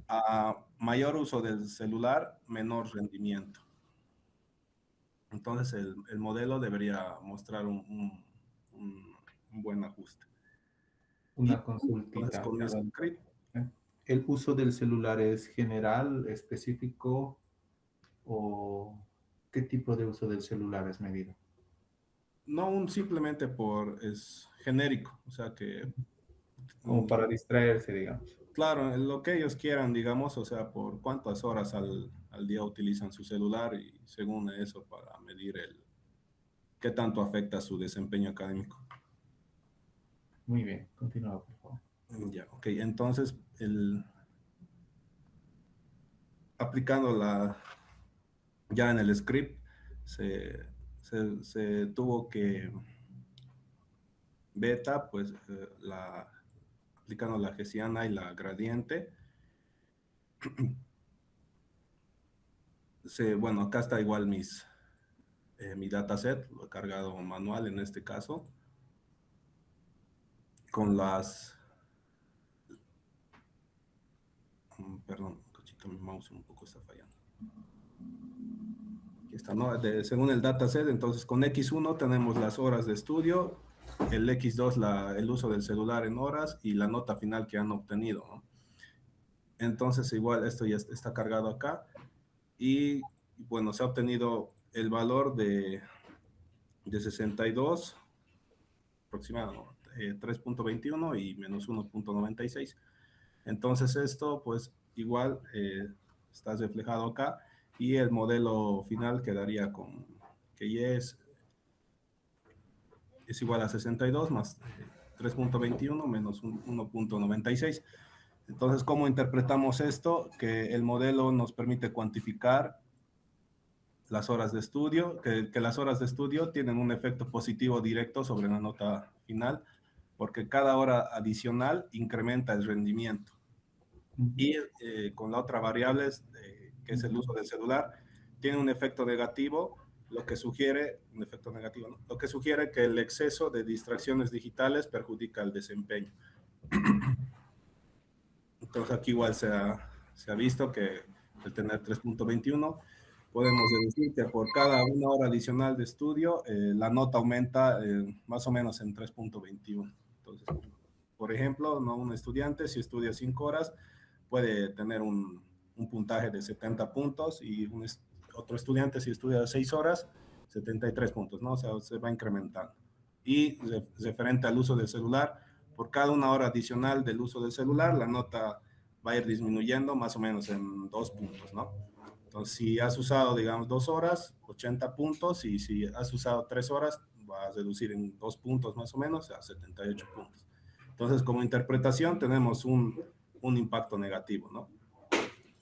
a mayor uso del celular, menor rendimiento. Entonces, el modelo debería mostrar un buen ajuste. Una consultita. Con mi script. ¿El uso del celular es general, específico, o qué tipo de uso del celular es medido? No, simplemente es genérico, o sea que... Como para distraerse, digamos. Claro, lo que ellos quieran, digamos, o sea, por cuántas horas al día utilizan su celular y según eso para medir qué tanto afecta su desempeño académico. Muy bien, continúa, por favor. Ya, ok, entonces, aplicando ya en el script, se tuvo que beta, pues aplicando la hessiana y la gradiente. Bueno, acá está igual mi dataset, lo he cargado manual en este caso, con perdón, cachito, mi mouse un poco está fallando. Aquí está, ¿no? Según el dataset, entonces con X1 tenemos las horas de estudio, el X2 el uso del celular en horas y la nota final que han obtenido, ¿no? Entonces igual esto ya está cargado acá y bueno, se ha obtenido el valor de 62 aproximado, 3.21 y menos 1.96. Entonces esto pues igual está reflejado acá y el modelo final quedaría con que Y es igual a 62 más 3.21 menos 1.96. Entonces, ¿cómo interpretamos esto? Que el modelo nos permite cuantificar las horas de estudio, que las horas de estudio tienen un efecto positivo directo sobre la nota final, porque cada hora adicional incrementa el rendimiento. Y con la otra variable, que es el uso del celular, tiene un efecto negativo, lo que sugiere, un efecto negativo, ¿no? Lo que sugiere que el exceso de distracciones digitales perjudica el desempeño. Entonces aquí igual se ha visto que al tener 3.21 podemos deducir que por cada una hora adicional de estudio la nota aumenta más o menos en 3.21. Entonces, por ejemplo, ¿no? Un estudiante si estudia 5 horas puede tener un puntaje de 70 puntos y otro estudiante si estudia 6 horas, 73 puntos, ¿no? O sea, se va incrementando. Y referente al uso del celular, por cada una hora adicional del uso del celular, la nota va a ir disminuyendo más o menos en 2 puntos, ¿no? Entonces, si has usado, digamos, 2 horas, 80 puntos, y si has usado 3 horas, va a reducir en 2 puntos más o menos a 78 puntos. Entonces, como interpretación, tenemos un impacto negativo, ¿no?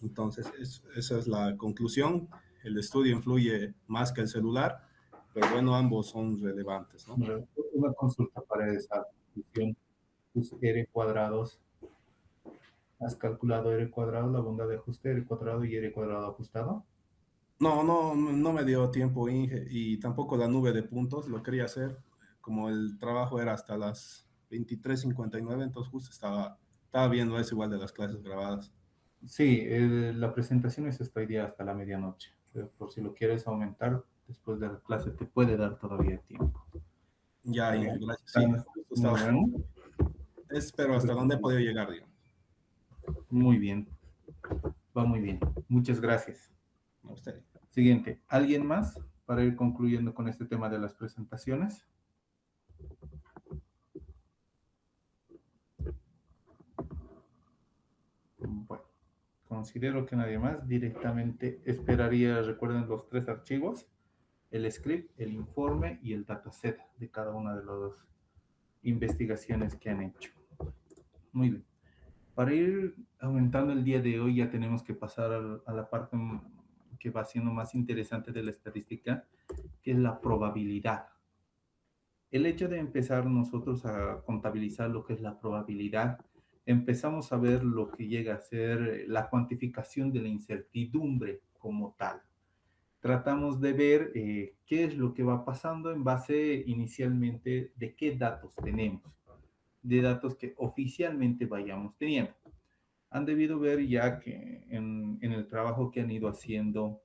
Entonces, esa es la conclusión. El estudio influye más que el celular, pero bueno, ambos son relevantes, ¿no? Una consulta para esa conclusión. Tus R cuadrados, ¿has calculado R cuadrado, la bondad de ajuste, R cuadrado y R cuadrado ajustado? No me dio tiempo, Inge, y tampoco la nube de puntos, lo quería hacer, como el trabajo era hasta las 23:59, entonces justo estaba viendo eso igual de las clases grabadas. Sí, la presentación es hasta hoy día hasta la medianoche. Pero por si lo quieres aumentar, después de la clase te puede dar todavía tiempo. Ya, Inge, Bien. gracias. Sí, justo estaba. Bueno, Pero hasta dónde he podido llegar, digamos. muy bien. Va muy bien. Muchas gracias. A usted. Siguiente. ¿Alguien más para ir concluyendo con este tema de las presentaciones? Bueno, considero que nadie más. Directamente esperaría, recuerden los 3 archivos, el script, el informe y el dataset de cada una de las investigaciones que han hecho. Muy bien. Para ir aumentando el día de hoy ya tenemos que pasar a la parte que va siendo más interesante de la estadística, que es la probabilidad. El hecho de empezar nosotros a contabilizar lo que es la probabilidad, empezamos a ver lo que llega a ser la cuantificación de la incertidumbre como tal. Tratamos de ver qué es lo que va pasando en base inicialmente de qué datos tenemos, de datos que oficialmente vayamos teniendo. Han debido ver ya que en el trabajo que han ido haciendo,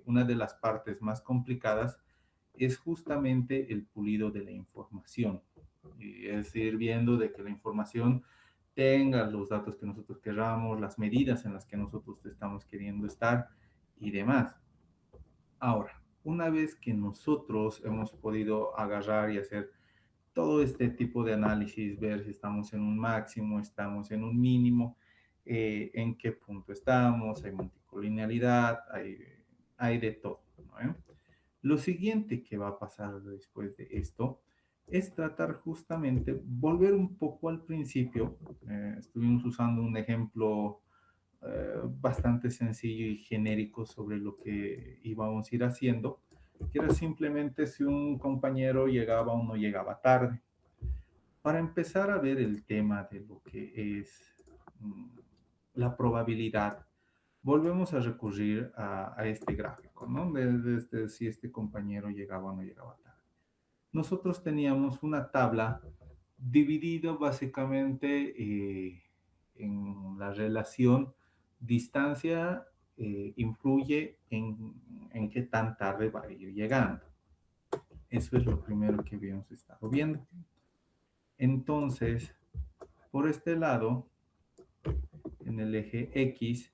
una de las partes más complicadas es justamente el pulido de la información. Es ir viendo de que la información tenga los datos que nosotros queramos, las medidas en las que nosotros estamos queriendo estar y demás. Ahora, una vez que nosotros hemos podido agarrar y hacer todo este tipo de análisis, ver si estamos en un máximo, estamos en un mínimo, en qué punto estamos, hay multicolinealidad, hay de todo, ¿no? Lo siguiente que va a pasar después de esto es tratar justamente, volver un poco al principio. Estuvimos usando un ejemplo bastante sencillo y genérico sobre lo que íbamos a ir haciendo, que era simplemente si un compañero llegaba o no llegaba tarde. Para empezar a ver el tema de lo que es la probabilidad, volvemos a recurrir a este gráfico, ¿no? De si este compañero llegaba o no llegaba tarde. Nosotros teníamos una tabla dividida básicamente en la relación distancia influye en qué tan tarde va a ir llegando. Eso es lo primero que habíamos estado viendo. Entonces, por este lado, en el eje X,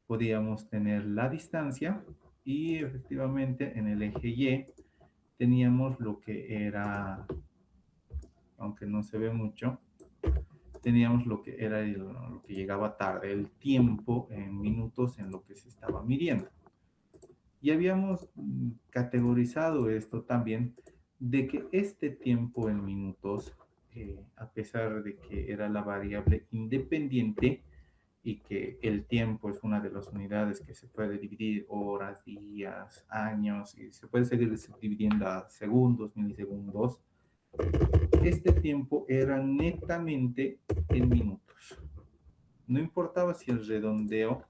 podíamos tener la distancia y efectivamente en el eje Y teníamos lo que era, aunque no se ve mucho, teníamos lo que era lo que llegaba tarde, el tiempo en minutos en lo que se estaba midiendo. Y habíamos categorizado esto también de que este tiempo en minutos, a pesar de que era la variable independiente y que el tiempo es una de las unidades que se puede dividir horas, días, años, y se puede seguir dividiendo a segundos, milisegundos, este tiempo era netamente en minutos. No importaba si el redondeo,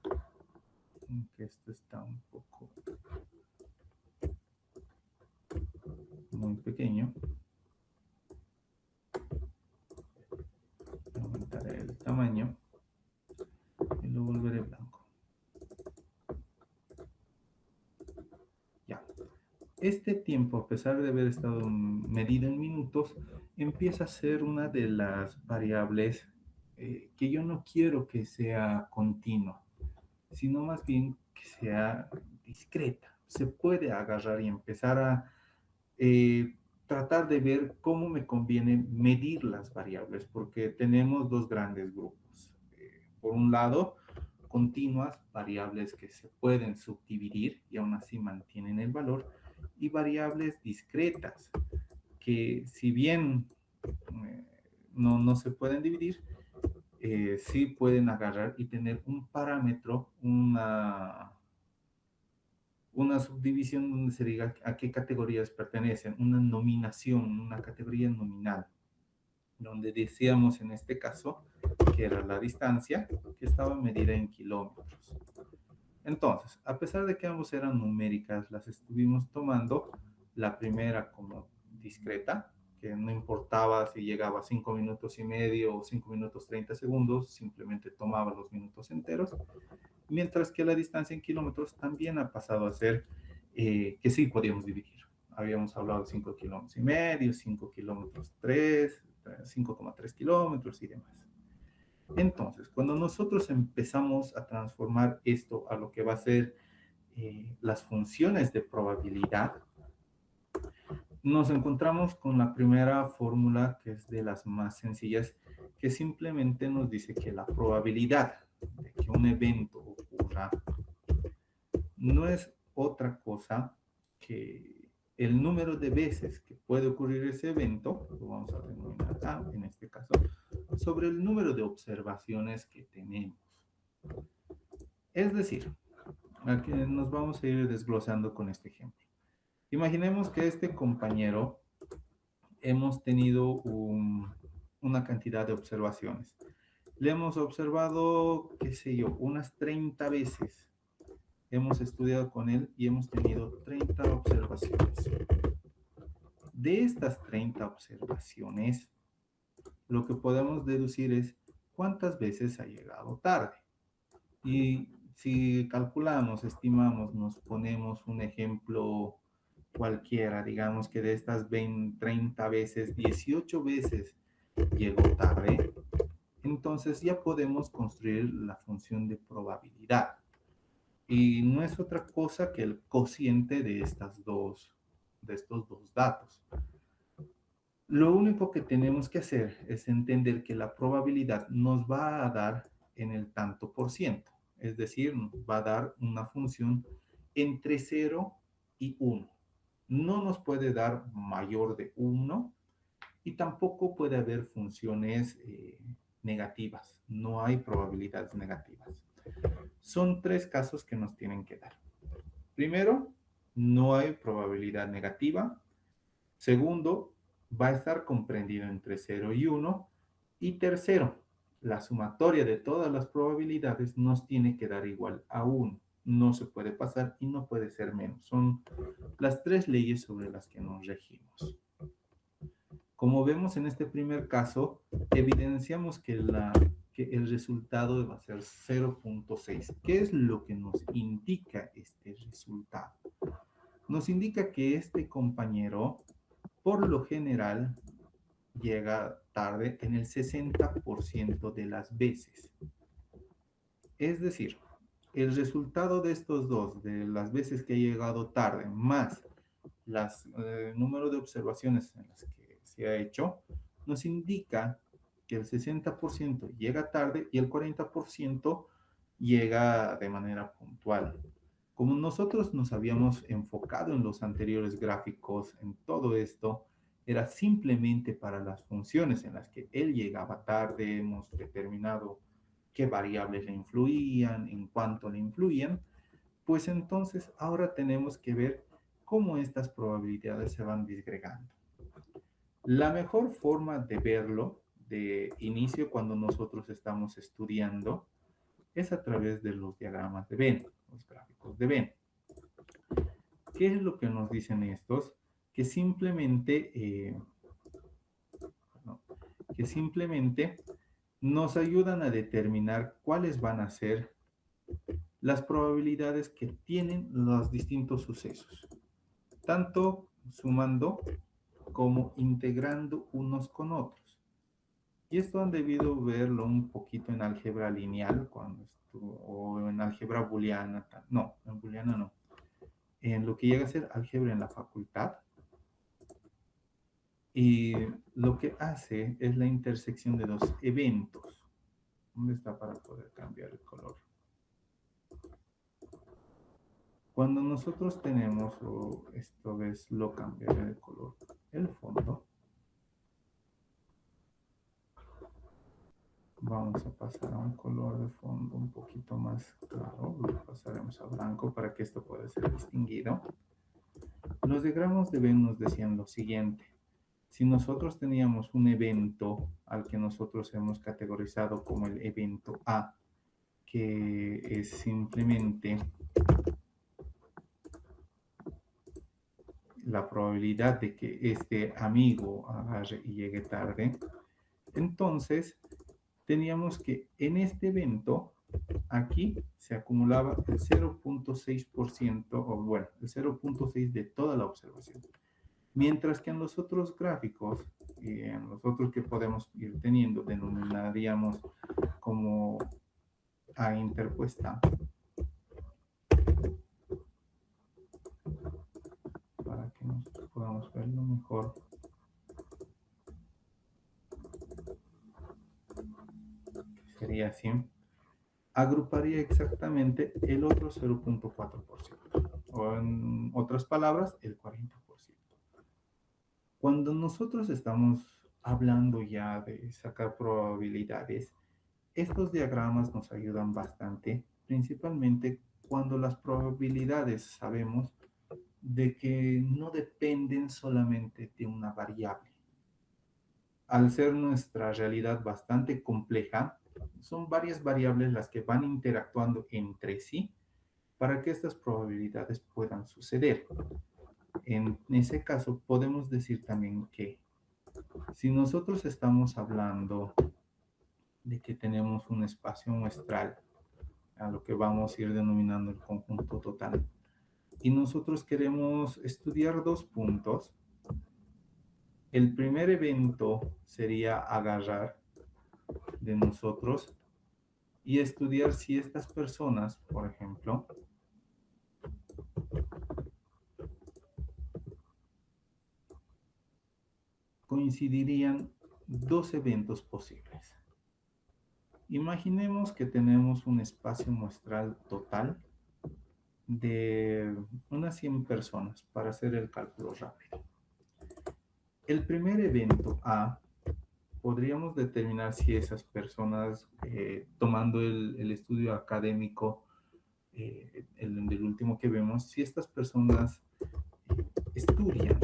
que esto está un poco muy pequeño, aumentaré el tamaño y lo volveré blanco. Ya. Este tiempo, a pesar de haber estado medido en minutos, empieza a ser una de las variables que yo no quiero que sea continua, sino más bien que sea discreta. Se puede agarrar y empezar a tratar de ver cómo me conviene medir las variables, porque tenemos dos grandes grupos. Por un lado, continuas, variables que se pueden subdividir y aún así mantienen el valor, y variables discretas, que si bien no se pueden dividir, sí pueden agarrar y tener un parámetro, una subdivisión donde se diga a qué categorías pertenecen, una nominación, una categoría nominal, donde decíamos en este caso que era la distancia que estaba medida en kilómetros. Entonces, a pesar de que ambos eran numéricas, las estuvimos tomando, la primera como discreta, que no importaba si llegaba a 5 minutos y medio o 5 minutos 30 segundos, simplemente tomaba los minutos enteros, mientras que la distancia en kilómetros también ha pasado a ser que sí podíamos dividir. Habíamos hablado de 5 kilómetros y medio, 5 kilómetros 3, 5,3 kilómetros y demás. Entonces, cuando nosotros empezamos a transformar esto a lo que va a ser las funciones de probabilidad, nos encontramos con la primera fórmula, que es de las más sencillas, que simplemente nos dice que la probabilidad de que un evento ocurra no es otra cosa que el número de veces que puede ocurrir ese evento, lo vamos a denominar A en este caso, sobre el número de observaciones que tenemos. Es decir, aquí nos vamos a ir desglosando con este ejemplo. Imaginemos que este compañero hemos tenido una cantidad de observaciones. Le hemos observado, qué sé yo, unas 30 veces. Hemos estudiado con él y hemos tenido 30 observaciones. De estas 30 observaciones, lo que podemos deducir es cuántas veces ha llegado tarde. Y si calculamos, estimamos, nos ponemos un ejemplo cualquiera, digamos que de estas 30 veces, 18 veces llegó tarde, entonces ya podemos construir la función de probabilidad. Y no es otra cosa que el cociente de estos dos datos. Lo único que tenemos que hacer es entender que la probabilidad nos va a dar en el tanto por ciento. Es decir, nos va a dar una función entre 0 y 1. No nos puede dar mayor de 1 y tampoco puede haber funciones negativas. No hay probabilidades negativas. Son 3 casos que nos tienen que dar. Primero, no hay probabilidad negativa. Segundo, va a estar comprendido entre 0 y 1. Y tercero, la sumatoria de todas las probabilidades nos tiene que dar igual a 1. No se puede pasar y no puede ser menos. Son las tres leyes sobre las que nos regimos. Como vemos en este primer caso, evidenciamos que el resultado va a ser 0.6. ¿Qué es lo que nos indica este resultado? Nos indica que este compañero, por lo general, llega tarde en el 60% de las veces. Es decir, el resultado de estos dos, de las veces que ha llegado tarde, más el número de observaciones en las que se ha hecho, nos indica que el 60% llega tarde y el 40% llega de manera puntual. Como nosotros nos habíamos enfocado en los anteriores gráficos, en todo esto, era simplemente para las funciones en las que él llegaba tarde, hemos determinado qué variables le influían, en cuánto le influían, pues entonces ahora tenemos que ver cómo estas probabilidades se van disgregando. La mejor forma de verlo de inicio cuando nosotros estamos estudiando es a través de los diagramas de Venn, los gráficos de Venn. ¿Qué es lo que nos dicen estos? Que simplemente nos ayudan a determinar cuáles van a ser las probabilidades que tienen los distintos sucesos, tanto sumando como integrando unos con otros. Y esto han debido verlo un poquito en álgebra lineal o en álgebra booleana. No, en booleana no. En lo que llega a ser álgebra en la facultad. Y lo que hace es la intersección de dos eventos. ¿Dónde está para poder cambiar el color? Cuando nosotros tenemos, esto es, lo cambiaré de color, el fondo. Vamos a pasar a un color de fondo un poquito más claro. Lo pasaremos a blanco para que esto pueda ser distinguido. Los diagramas de Venn nos decían lo siguiente. Si nosotros teníamos un evento al que nosotros hemos categorizado como el evento A, que es simplemente la probabilidad de que este amigo agarre y llegue tarde, entonces teníamos que en este evento, aquí se acumulaba el 0.6%, o bueno, el 0.6 de toda la observación. Mientras que en los otros gráficos, y en los otros que podemos ir teniendo, denominaríamos como A interpuesta. Para que nosotros podamos verlo mejor. Sería así. Agruparía exactamente el otro 0.4%. O en otras palabras, el 40%. Cuando nosotros estamos hablando ya de sacar probabilidades, estos diagramas nos ayudan bastante, principalmente cuando las probabilidades sabemos de que no dependen solamente de una variable. Al ser nuestra realidad bastante compleja, son varias variables las que van interactuando entre sí para que estas probabilidades puedan suceder. En ese caso, podemos decir también que si nosotros estamos hablando de que tenemos un espacio muestral, a lo que vamos a ir denominando el conjunto total, y nosotros queremos estudiar dos puntos, el primer evento sería agarrar de nosotros y estudiar si estas personas, por ejemplo, coincidirían dos eventos posibles. Imaginemos que tenemos un espacio muestral total de unas 100 personas para hacer el cálculo rápido. El primer evento A, podríamos determinar si esas personas, tomando el estudio académico, el último que vemos, si estas personas estudian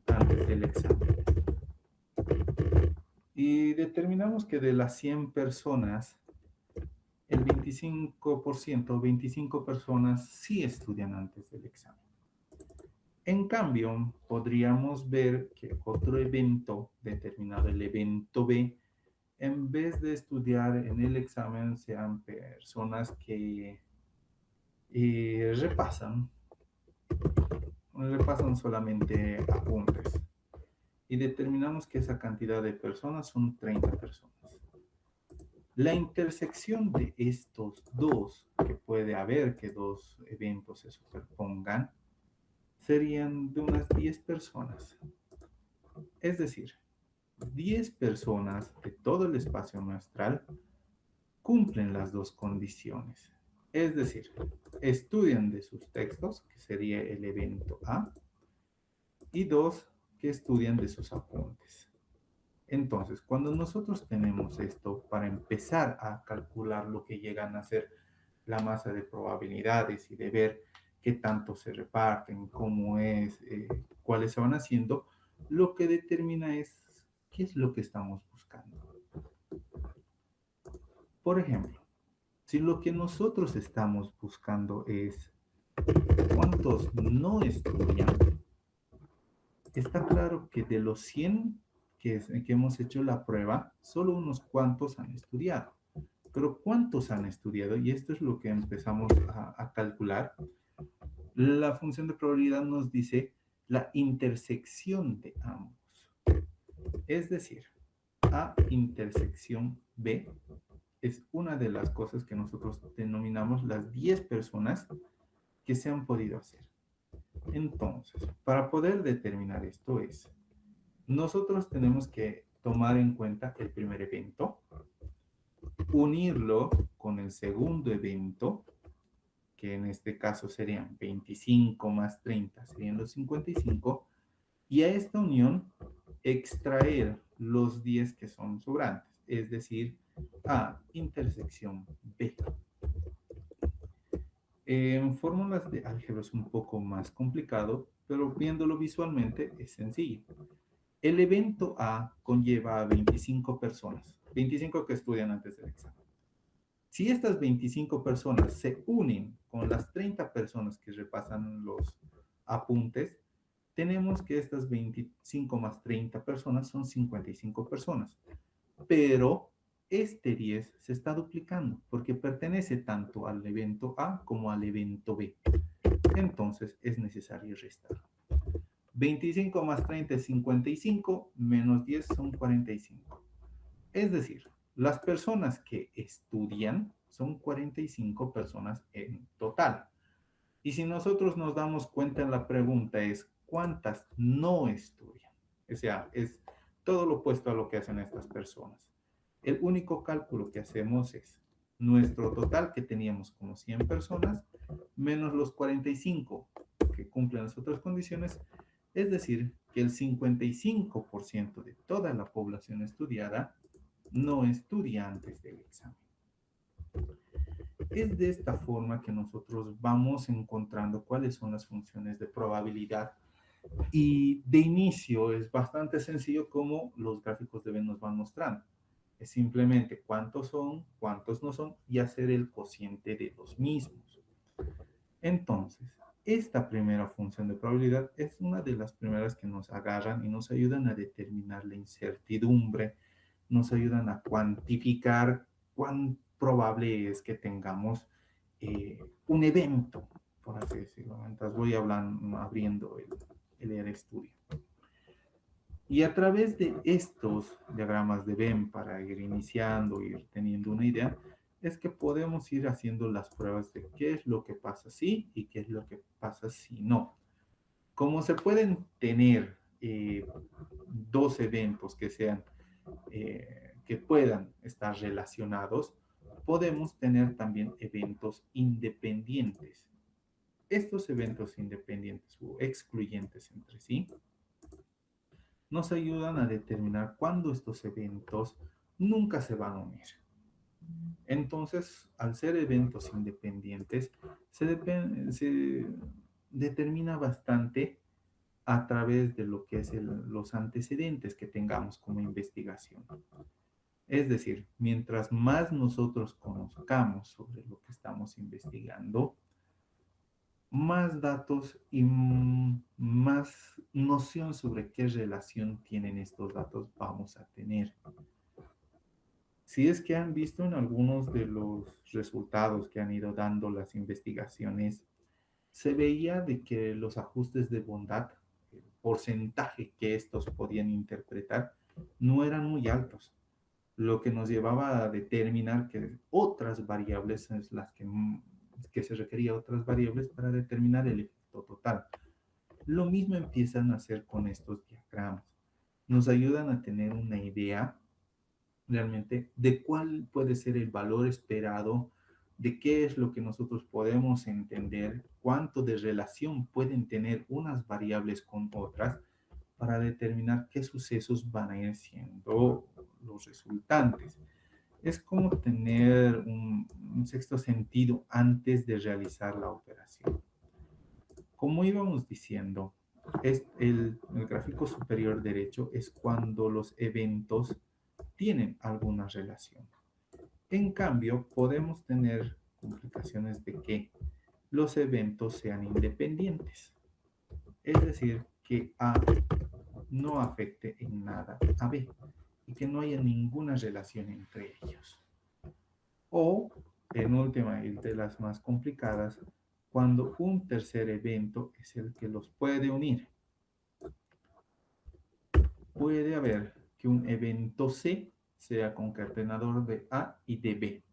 antes del examen. Y determinamos que de las 100 personas, el 25%, 25 personas sí estudian antes del examen. En cambio, podríamos ver que otro evento, determinado el evento B, en vez de estudiar en el examen, sean personas que repasan solamente apuntes. Y determinamos que esa cantidad de personas son 30 personas. La intersección de estos dos, que puede haber que dos eventos se superpongan, serían de unas 10 personas. Es decir, 10 personas de todo el espacio muestral cumplen las dos condiciones. Es decir, estudian de sus textos, que sería el evento A, y 2 que estudian de sus apuntes. Entonces, cuando nosotros tenemos esto, para empezar a calcular lo que llegan a ser la masa de probabilidades y de ver qué tanto se reparten, cómo es, cuáles se van haciendo, lo que determina es qué es lo que estamos buscando. Por ejemplo, si lo que nosotros estamos buscando es cuántos no estudian, está claro que de los 100 que hemos hecho la prueba, solo unos cuantos han estudiado. Pero ¿cuántos han estudiado? Y esto es lo que empezamos a calcular. La función de probabilidad nos dice la intersección de ambos. Es decir, A intersección B es una de las cosas que nosotros denominamos las 10 personas que se han podido hacer. Entonces, para poder determinar esto nosotros tenemos que tomar en cuenta el primer evento, unirlo con el segundo evento, que en este caso serían 25 más 30, serían los 55, y a esta unión extraer los 10 que son sobrantes, es decir, A intersección B. En fórmulas de álgebra es un poco más complicado, pero viéndolo visualmente es sencillo. El evento A conlleva a 25 personas, 25 que estudian antes del examen. Si estas 25 personas se unen con las 30 personas que repasan los apuntes, tenemos que estas 25 más 30 personas son 55 personas. Pero este 10 se está duplicando porque pertenece tanto al evento A como al evento B. Entonces es necesario restar. 25 más 30 es 55, menos 10 son 45. Es decir, las personas que estudian son 45 personas en total. Y si nosotros nos damos cuenta en la pregunta es ¿cuántas no estudian? O sea, es todo lo opuesto a lo que hacen estas personas. El único cálculo que hacemos es nuestro total que teníamos como 100 personas menos los 45 que cumplen las otras condiciones, es decir, que el 55% de toda la población estudiada no estudia antes del examen. Es de esta forma que nosotros vamos encontrando cuáles son las funciones de probabilidad. Y de inicio es bastante sencillo como los gráficos de B nos van mostrando. Es simplemente cuántos son, cuántos no son y hacer el cociente de los mismos. Entonces, esta primera función de probabilidad es una de las primeras que nos agarran y nos ayudan a determinar la incertidumbre, nos ayudan a cuantificar cuán probable es que tengamos un evento, por así decirlo, mientras voy abriendo el estudio. Y a través de estos diagramas de Venn, para ir iniciando, ir teniendo una idea, es que podemos ir haciendo las pruebas de qué es lo que pasa si y qué es lo que pasa si no. Como se pueden tener dos eventos que sean, que puedan estar relacionados, podemos tener también eventos independientes. Estos eventos independientes o excluyentes entre sí nos ayudan a determinar cuándo estos eventos nunca se van a unir. Entonces, al ser eventos independientes, se determina bastante a través de lo que es los antecedentes que tengamos como investigación. Es decir, mientras más nosotros conozcamos sobre lo que estamos investigando, más datos y más noción sobre qué relación tienen estos datos vamos a tener. Si es que han visto en algunos de los resultados que han ido dando las investigaciones, se veía de que los ajustes de bondad, el porcentaje que estos podían interpretar, no eran muy altos, lo que nos llevaba a determinar que otras variables es las que se requería otras variables para determinar el efecto total. Lo mismo empiezan a hacer con estos diagramas. Nos ayudan a tener una idea realmente de cuál puede ser el valor esperado, de qué es lo que nosotros podemos entender, cuánto de relación pueden tener unas variables con otras para determinar qué sucesos van a ir siendo los resultantes. Es como tener un sexto sentido antes de realizar la operación. Como íbamos diciendo, el gráfico superior derecho es cuando los eventos tienen alguna relación. En cambio, podemos tener complicaciones de que los eventos sean independientes. Es decir, que A no afecte en nada a B y que no haya ninguna relación entre ellos. O, en última y de las más complicadas, cuando un tercer evento es el que los puede unir. Puede haber que un evento C sea concatenador de A y de B.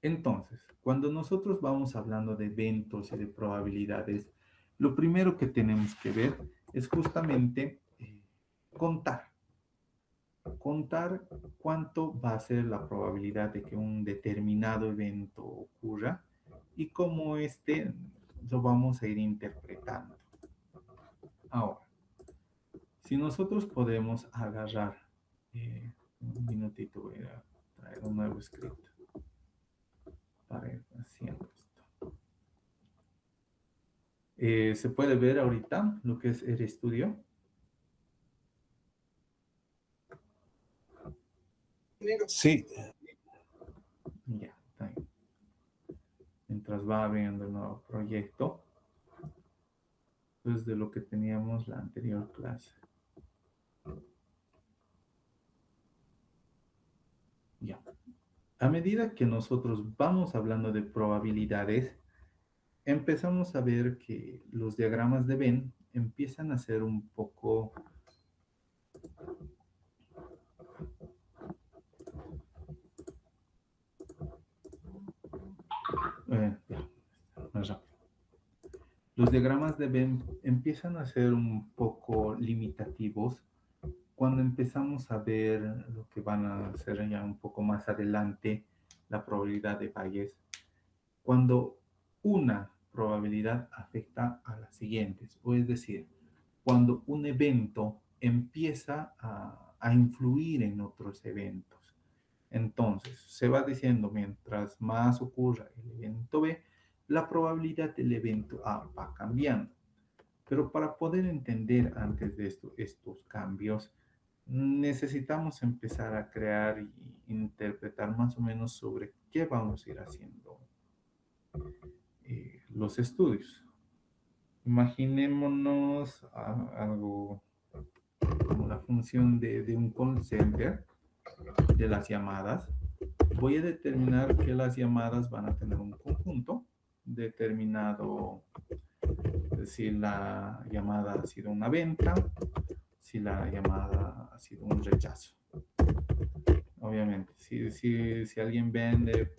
Entonces, cuando nosotros vamos hablando de eventos y de probabilidades, lo primero que tenemos que ver es justamente contar cuánto va a ser la probabilidad de que un determinado evento ocurra y cómo lo vamos a ir interpretando. Ahora, si nosotros podemos agarrar, un minutito, voy a traer un nuevo script para ir haciendo esto. ¿Se puede ver ahorita lo que es RStudio? Sí. Ya, está bien. Mientras va abriendo el nuevo proyecto, pues de lo que teníamos la anterior clase. Ya. A medida que nosotros vamos hablando de probabilidades, empezamos a ver que los diagramas de Venn empiezan a ser un poco más rápido. Los diagramas de Venn empiezan a ser un poco limitativos cuando empezamos a ver lo que van a ser ya un poco más adelante, la probabilidad de Bayes, cuando una probabilidad afecta a las siguientes, o es decir, cuando un evento empieza a influir en otros eventos. Entonces, se va diciendo, mientras más ocurra el evento B, la probabilidad del evento A va cambiando. Pero para poder entender antes de estos cambios, necesitamos empezar a crear y interpretar más o menos sobre qué vamos a ir haciendo los estudios. Imaginémonos algo como la función de un call center, de las llamadas. Voy a determinar que las llamadas van a tener un conjunto determinado, si la llamada ha sido una venta, si la llamada ha sido un rechazo. Obviamente, si alguien vende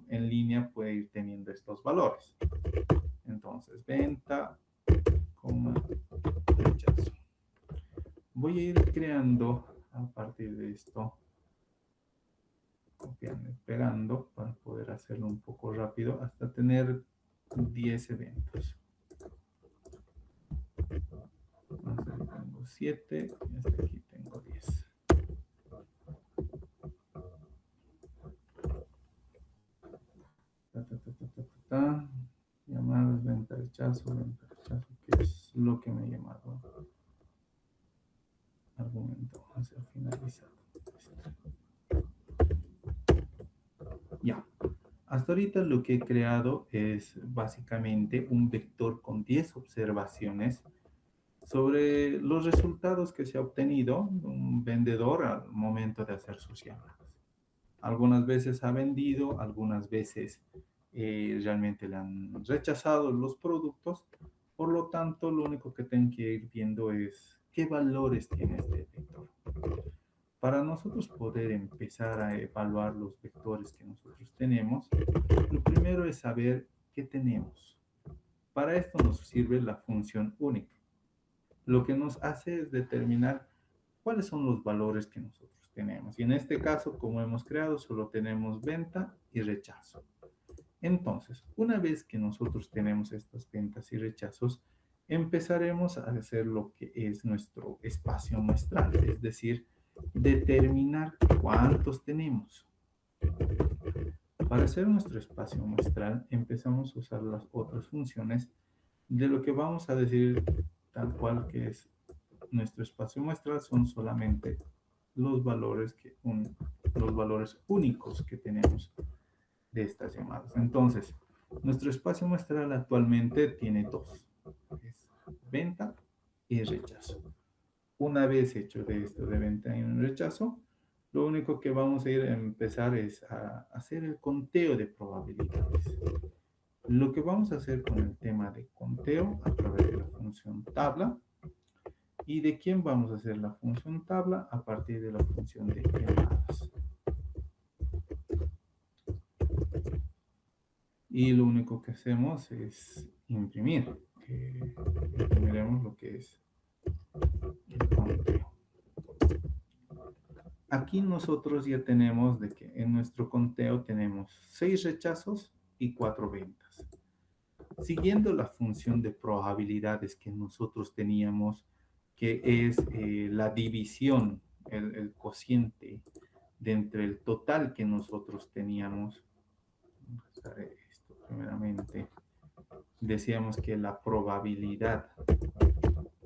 en línea, puede ir teniendo estos valores. Entonces, venta, rechazo. Voy a ir creando a partir de esto, copiando y pegando para poder hacerlo un poco rápido hasta tener 10 eventos. Entonces, tengo 7 y hasta aquí tengo 10. Llamadas, venta, rechazo, que es lo que me he llamado argumento a ser finalizado. Ya. Hasta ahorita lo que he creado es básicamente un vector con 10 observaciones sobre los resultados que se ha obtenido un vendedor al momento de hacer sus llamadas. Algunas veces ha vendido, algunas veces realmente le han rechazado los productos. Por lo tanto, lo único que tengo que ir viendo es qué valores tiene este vector. Para nosotros poder empezar a evaluar los vectores que nosotros tenemos, lo primero es saber qué tenemos. Para esto nos sirve la función única. Lo que nos hace es determinar cuáles son los valores que nosotros tenemos. Y en este caso, como hemos creado, solo tenemos venta y rechazo. Entonces, una vez que nosotros tenemos estas ventas y rechazos, empezaremos a hacer lo que es nuestro espacio muestral, es decir, determinar cuántos tenemos. Para hacer nuestro espacio muestral, empezamos a usar las otras funciones de lo que vamos a decir tal cual que es nuestro espacio muestral son solamente los valores únicos que tenemos de estas llamadas. Entonces, nuestro espacio muestral actualmente tiene dos, es venta y rechazo. Una vez hecho de esto de venta y rechazo, lo único que vamos a ir a empezar es a hacer el conteo de probabilidades. Lo que vamos a hacer con el tema de conteo a través de la función tabla. ¿Y de quién vamos a hacer la función tabla? A partir de la función de llamadas. Y lo único que hacemos es imprimir. Imprimiremos lo que es el conteo. Aquí nosotros ya tenemos de que en nuestro conteo tenemos 6 rechazos y 4 ventas. Siguiendo la función de probabilidades que nosotros teníamos, que es la división, el cociente de entre el total que nosotros teníamos. Vamos a ver esto primeramente. Decíamos que la probabilidad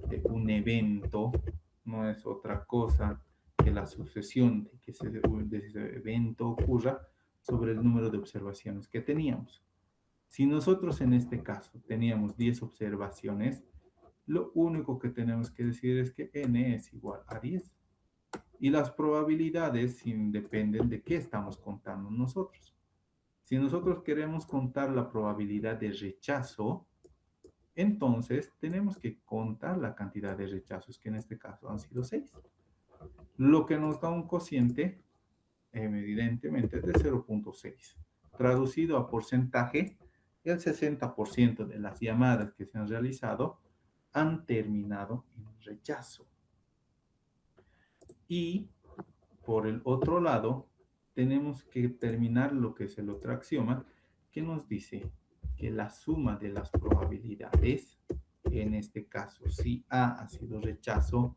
de un evento no es otra cosa que la sucesión de que ese evento ocurra sobre el número de observaciones que teníamos. Si nosotros en este caso teníamos 10 observaciones, lo único que tenemos que decir es que n es igual a 10. Y las probabilidades dependen de qué estamos contando nosotros. Si nosotros queremos contar la probabilidad de rechazo, entonces tenemos que contar la cantidad de rechazos, que en este caso han sido 6. Lo que nos da un cociente, evidentemente, de 0.6. Traducido a porcentaje, el 60% de las llamadas que se han realizado han terminado en rechazo. Y por el otro lado, tenemos que terminar lo que es el otro axioma, que nos dice que la suma de las probabilidades, en este caso, si A ha sido rechazo,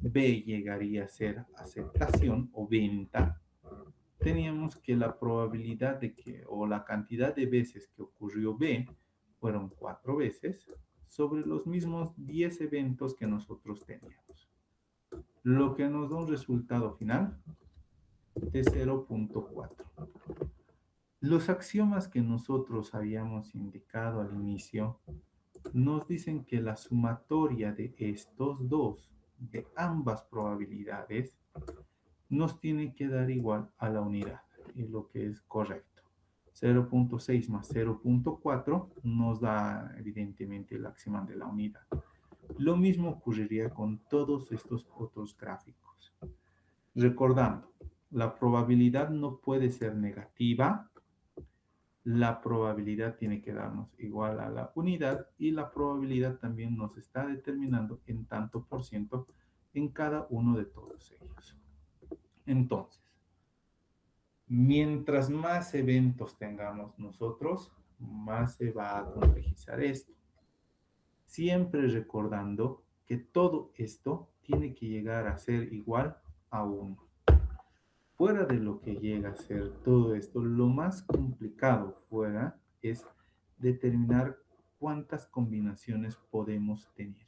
B llegaría a ser aceptación o venta, teníamos que la probabilidad de que, o la cantidad de veces que ocurrió B, fueron 4 veces, sobre los mismos 10 eventos que nosotros teníamos. Lo que nos da un resultado final de 0.4. Los axiomas que nosotros habíamos indicado al inicio nos dicen que la sumatoria de estos dos, de ambas probabilidades, nos tiene que dar igual a la unidad, y lo que es correcto. 0.6 más 0.4 nos da evidentemente el axioma de la unidad. Lo mismo ocurriría con todos estos otros gráficos. Recordando, la probabilidad no puede ser negativa, la probabilidad tiene que darnos igual a la unidad y la probabilidad también nos está determinando en tanto por ciento en cada uno de todos ellos. Entonces, mientras más eventos tengamos nosotros, más se va a complejizar esto. Siempre recordando que todo esto tiene que llegar a ser igual a 1. Fuera de lo que llega a ser todo esto, lo más complicado fuera es determinar cuántas combinaciones podemos tener.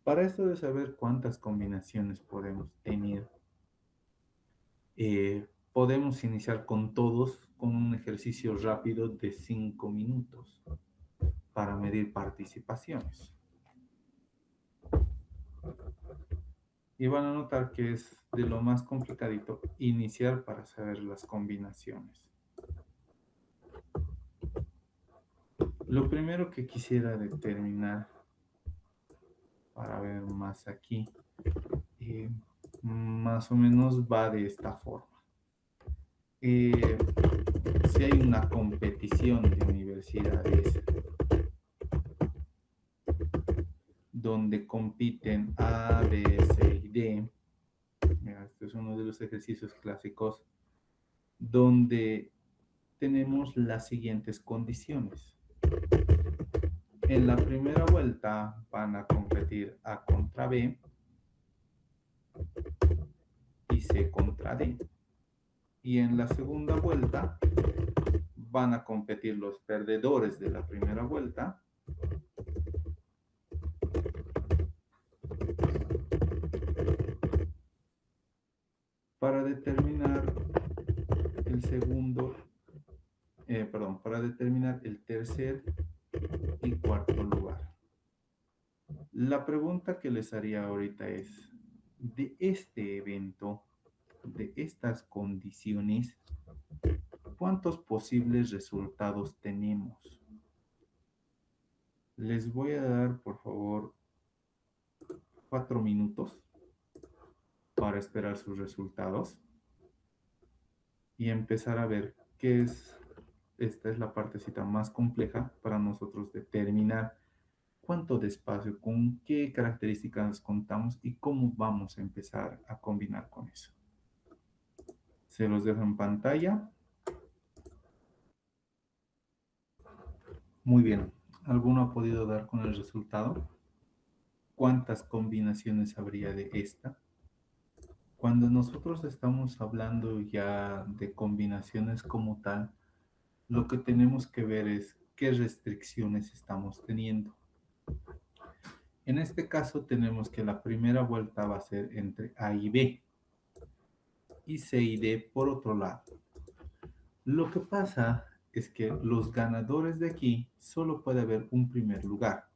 Para esto de saber cuántas combinaciones podemos tener, podemos iniciar con todos con un ejercicio rápido de 5 minutos para medir participaciones. Y van a notar que es de lo más complicadito iniciar para saber las combinaciones. Lo primero que quisiera determinar, para ver más aquí, más o menos va de esta forma. Si hay una competición de universidades donde compiten A, B, C y D, este es uno de los ejercicios clásicos, donde tenemos las siguientes condiciones. En la primera vuelta van a competir A contra B y C contra D. Y en la segunda vuelta van a competir los perdedores de la primera vuelta para determinar para determinar el tercer y cuarto lugar. La pregunta que les haría ahorita es, de este evento, de estas condiciones, ¿cuántos posibles resultados tenemos? Les voy a dar, por favor, 4 minutos para esperar sus resultados y empezar a ver qué es. Esta es la partecita más compleja para nosotros determinar cuánto de espacio, con qué características contamos y cómo vamos a empezar a combinar con eso. Se los dejo en pantalla. Muy bien. ¿Alguno ha podido dar con el resultado? ¿Cuántas combinaciones habría de esta? Cuando nosotros estamos hablando ya de combinaciones como tal, lo que tenemos que ver es qué restricciones estamos teniendo. En este caso tenemos que la primera vuelta va a ser entre A y B y C y D por otro lado. Lo que pasa es que los ganadores de aquí solo puede haber un primer lugar.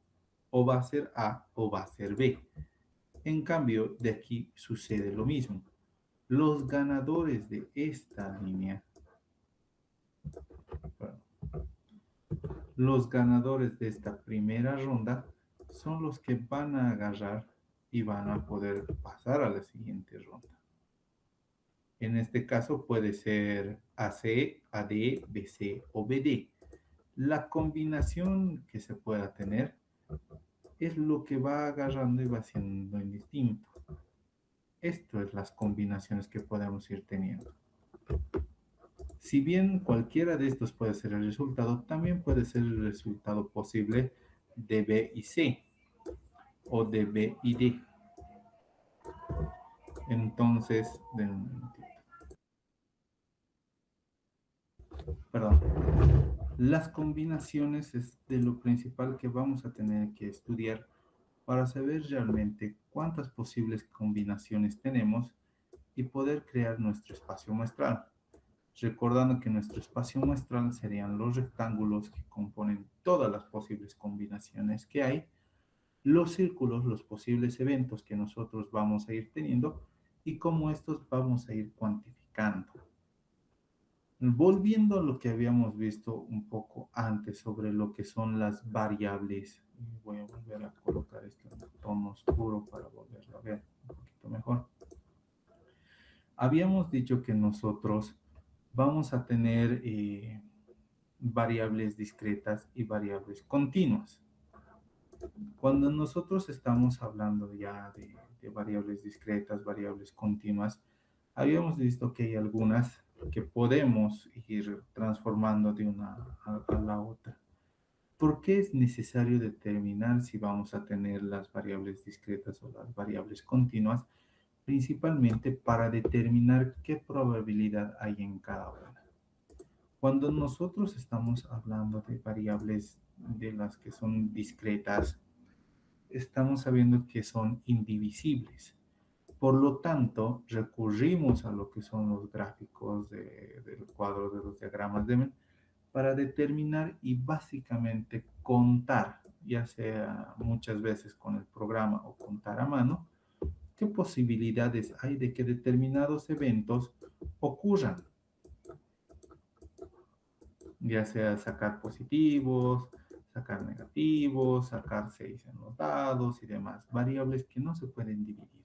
O va a ser A o va a ser B. En cambio, de aquí sucede lo mismo. Los ganadores de esta línea, los ganadores de esta primera ronda son los que van a agarrar y van a poder pasar a la siguiente ronda. En este caso puede ser AC, AD, BC o BD. La combinación que se pueda tener es lo que va agarrando y va haciendo indistinto. Esto es las combinaciones que podemos ir teniendo. Si bien cualquiera de estos puede ser el resultado, también puede ser el resultado posible de B y C o de B y D. Entonces, perdón, las combinaciones es de lo principal que vamos a tener que estudiar para saber realmente cuántas posibles combinaciones tenemos y poder crear nuestro espacio muestral. Recordando que nuestro espacio muestral serían los rectángulos que componen todas las posibles combinaciones que hay, los círculos, los posibles eventos que nosotros vamos a ir teniendo y cómo estos vamos a ir cuantificando. Volviendo a lo que habíamos visto un poco antes sobre lo que son las variables, voy a volver a colocar esto en tono oscuro para volverlo a ver un poquito mejor. Habíamos dicho que nosotros vamos a tener variables discretas y variables continuas. Cuando nosotros estamos hablando ya de variables discretas, variables continuas, habíamos visto que hay algunas que podemos ir transformando de una a la otra. ¿Por qué es necesario determinar si vamos a tener las variables discretas o las variables continuas? Principalmente para determinar qué probabilidad hay en cada una. Cuando nosotros estamos hablando de variables de las que son discretas, estamos sabiendo que son indivisibles. Por lo tanto, recurrimos a lo que son los gráficos del cuadro de los diagramas de Venn para determinar y básicamente contar, ya sea muchas veces con el programa o contar a mano, qué posibilidades hay de que determinados eventos ocurran. Ya sea sacar positivos, sacar negativos, sacar 6 en los dados y demás, variables que no se pueden dividir.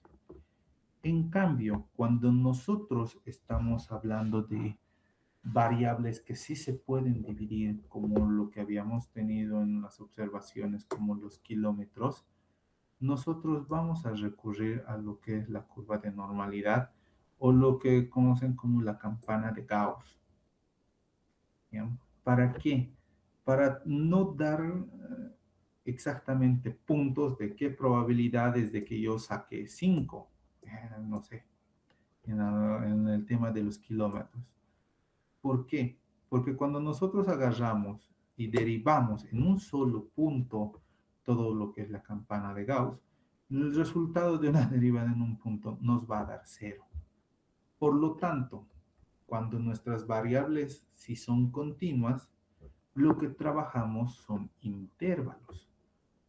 En cambio, cuando nosotros estamos hablando de variables que sí se pueden dividir, como lo que habíamos tenido en las observaciones, como los kilómetros, nosotros vamos a recurrir a lo que es la curva de normalidad o lo que conocen como la campana de Gauss. ¿Bien? ¿Para qué? Para no dar exactamente puntos de qué probabilidades de que yo saque 5, no sé, en el tema de los kilómetros. ¿Por qué? Porque cuando nosotros agarramos y derivamos en un solo punto todo lo que es la campana de Gauss, el resultado de una derivada en un punto nos va a dar 0. Por lo tanto, cuando nuestras variables sí son continuas, lo que trabajamos son intervalos.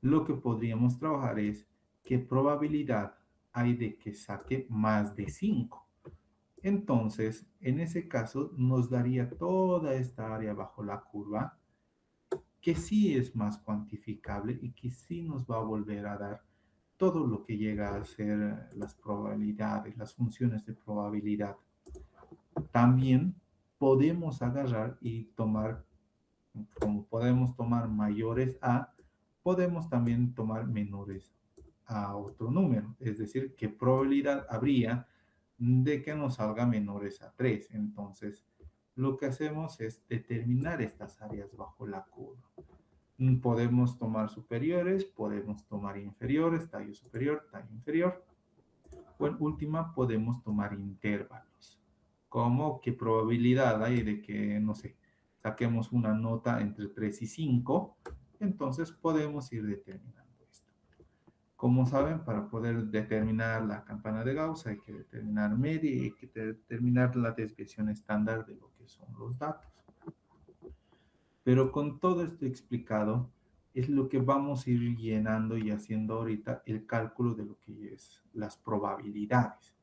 Lo que podríamos trabajar es qué probabilidad hay de que saque más de 5. Entonces, en ese caso, nos daría toda esta área bajo la curva, que sí es más cuantificable y que sí nos va a volver a dar todo lo que llega a ser las probabilidades, las funciones de probabilidad. También podemos agarrar y tomar, como podemos tomar mayores a, podemos también tomar menores a otro número. Es decir, ¿qué probabilidad habría de que nos salga menores a 3? Entonces, lo que hacemos es determinar estas áreas bajo la curva. Podemos tomar superiores, podemos tomar inferiores, tallo superior, tallo inferior. O en última, podemos tomar intervalos. Como qué probabilidad hay de que, no sé, saquemos una nota entre 3 y 5, entonces podemos ir determinando esto. Como saben, para poder determinar la campana de Gauss hay que determinar media y hay que determinar la desviación estándar de lo que son los datos. Pero con todo esto explicado, es lo que vamos a ir llenando y haciendo ahorita el cálculo de lo que es las probabilidades.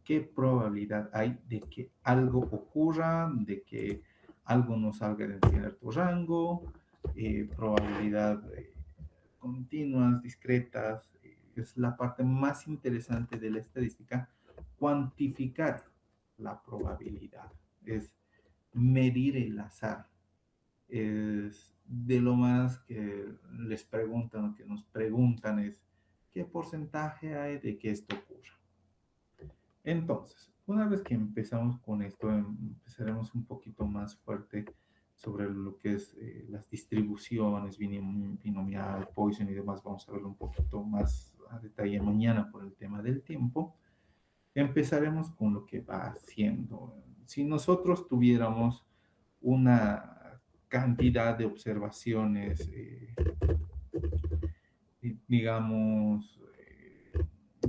¿Qué probabilidad hay de que algo ocurra, de que algo no salga de cierto rango? Probabilidad continuas, discretas, es la parte más interesante de la estadística, cuantificar la probabilidad, es medir el azar, es de lo más que les preguntan o que nos preguntan es ¿qué porcentaje hay de que esto ocurra? Entonces, una vez que empezamos con esto, empezaremos un poquito más fuerte sobre lo que es las distribuciones, binomial, Poisson y demás. Vamos a verlo un poquito más a detalle mañana por el tema del tiempo. Empezaremos con lo que va haciendo. Si nosotros tuviéramos una cantidad de observaciones, digamos,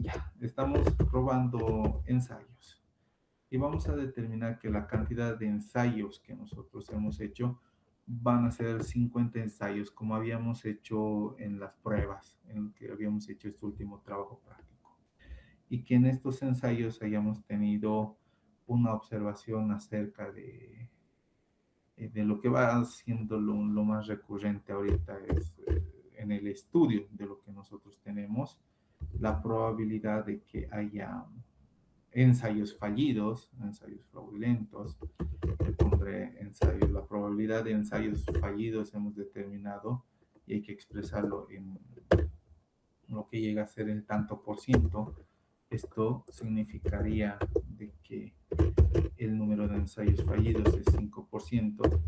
ya, estamos probando ensayos y vamos a determinar que la cantidad de ensayos que nosotros hemos hecho van a ser 50 ensayos como habíamos hecho en las pruebas, en que habíamos hecho este último trabajo práctico. Y que en estos ensayos hayamos tenido una observación acerca de lo que va siendo lo más recurrente ahorita es en el estudio de lo que nosotros tenemos, la probabilidad de que haya ensayos fallidos, ensayos fraudulentos, ensayos, la probabilidad de ensayos fallidos hemos determinado y hay que expresarlo en lo que llega a ser el tanto por ciento. Esto significaría de que el número de ensayos fallidos es 5%.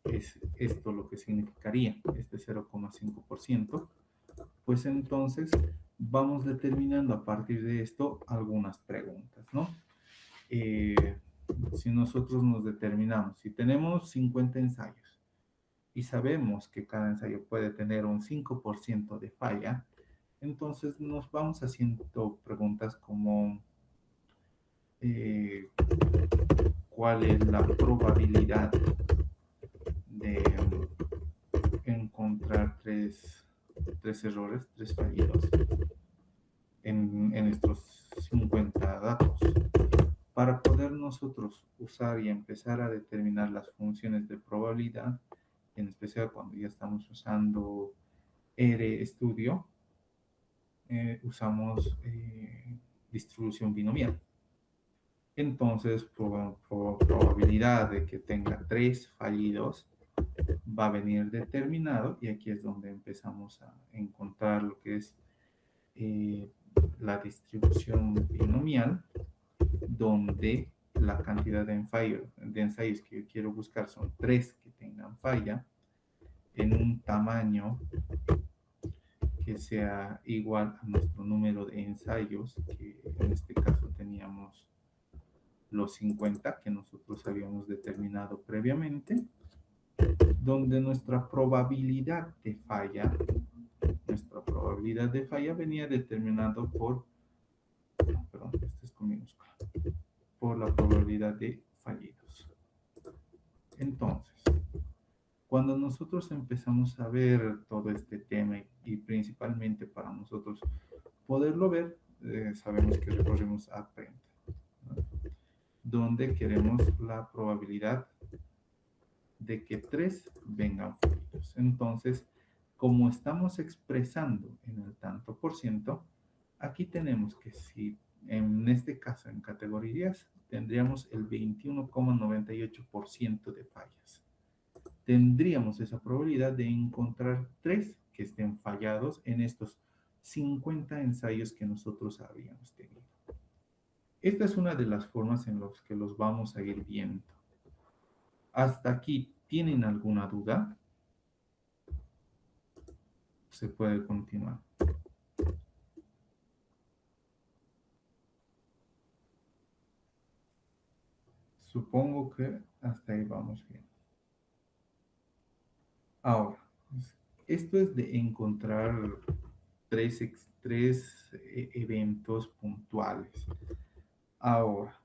Es esto lo que significaría, este 0,5%. Pues entonces vamos determinando a partir de esto algunas preguntas, ¿no? Si nosotros nos determinamos, si tenemos 50 ensayos y sabemos que cada ensayo puede tener un 5% de falla, entonces nos vamos haciendo preguntas como ¿cuál es la probabilidad de encontrar tres errores, tres fallidos en estos 50 datos? Para poder nosotros usar y empezar a determinar las funciones de probabilidad, en especial cuando ya estamos usando RStudio, usamos distribución binomial. Entonces, probabilidad de que tenga 3 fallidos va a venir determinado, y aquí es donde empezamos a encontrar lo que es la distribución binomial, donde la cantidad de ensayos que yo quiero buscar son 3 que tengan falla en un tamaño que sea igual a nuestro número de ensayos, que en este caso teníamos los 50 que nosotros habíamos determinado previamente, donde nuestra probabilidad de falla venía determinado por, perdón, este es con minúscula, por la probabilidad de fallidos. Entonces, cuando nosotros empezamos a ver todo este tema, y principalmente para nosotros poderlo ver, sabemos que recorremos a Print, ¿no?, donde queremos la probabilidad de que 3 vengan fallidos. Entonces, como estamos expresando en el tanto por ciento, aquí tenemos que, si en este caso en categorías, tendríamos el 21,98% de fallas. Tendríamos esa probabilidad de encontrar 3 que estén fallados en estos 50 ensayos que nosotros habíamos tenido. Esta es una de las formas en las que los vamos a ir viendo. ¿Hasta aquí tienen alguna duda? Se puede continuar. Supongo que hasta ahí vamos bien. Ahora, esto es de encontrar tres eventos puntuales. Ahora,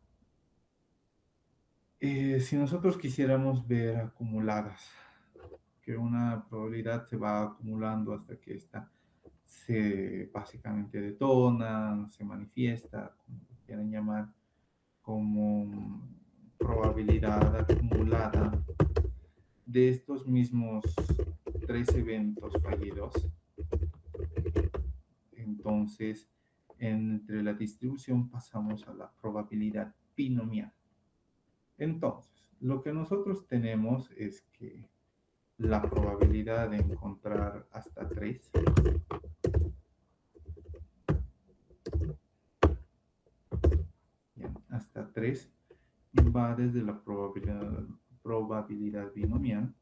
si nosotros quisiéramos ver acumuladas, que una probabilidad se va acumulando hasta que esta se básicamente detona, se manifiesta, como quieran llamar, como probabilidad acumulada de estos mismos 3 eventos fallidos. Entonces, entre la distribución pasamos a la probabilidad binomial. Entonces, lo que nosotros tenemos es que la probabilidad de encontrar hasta 3 hasta 3 va desde la probabilidad binomial,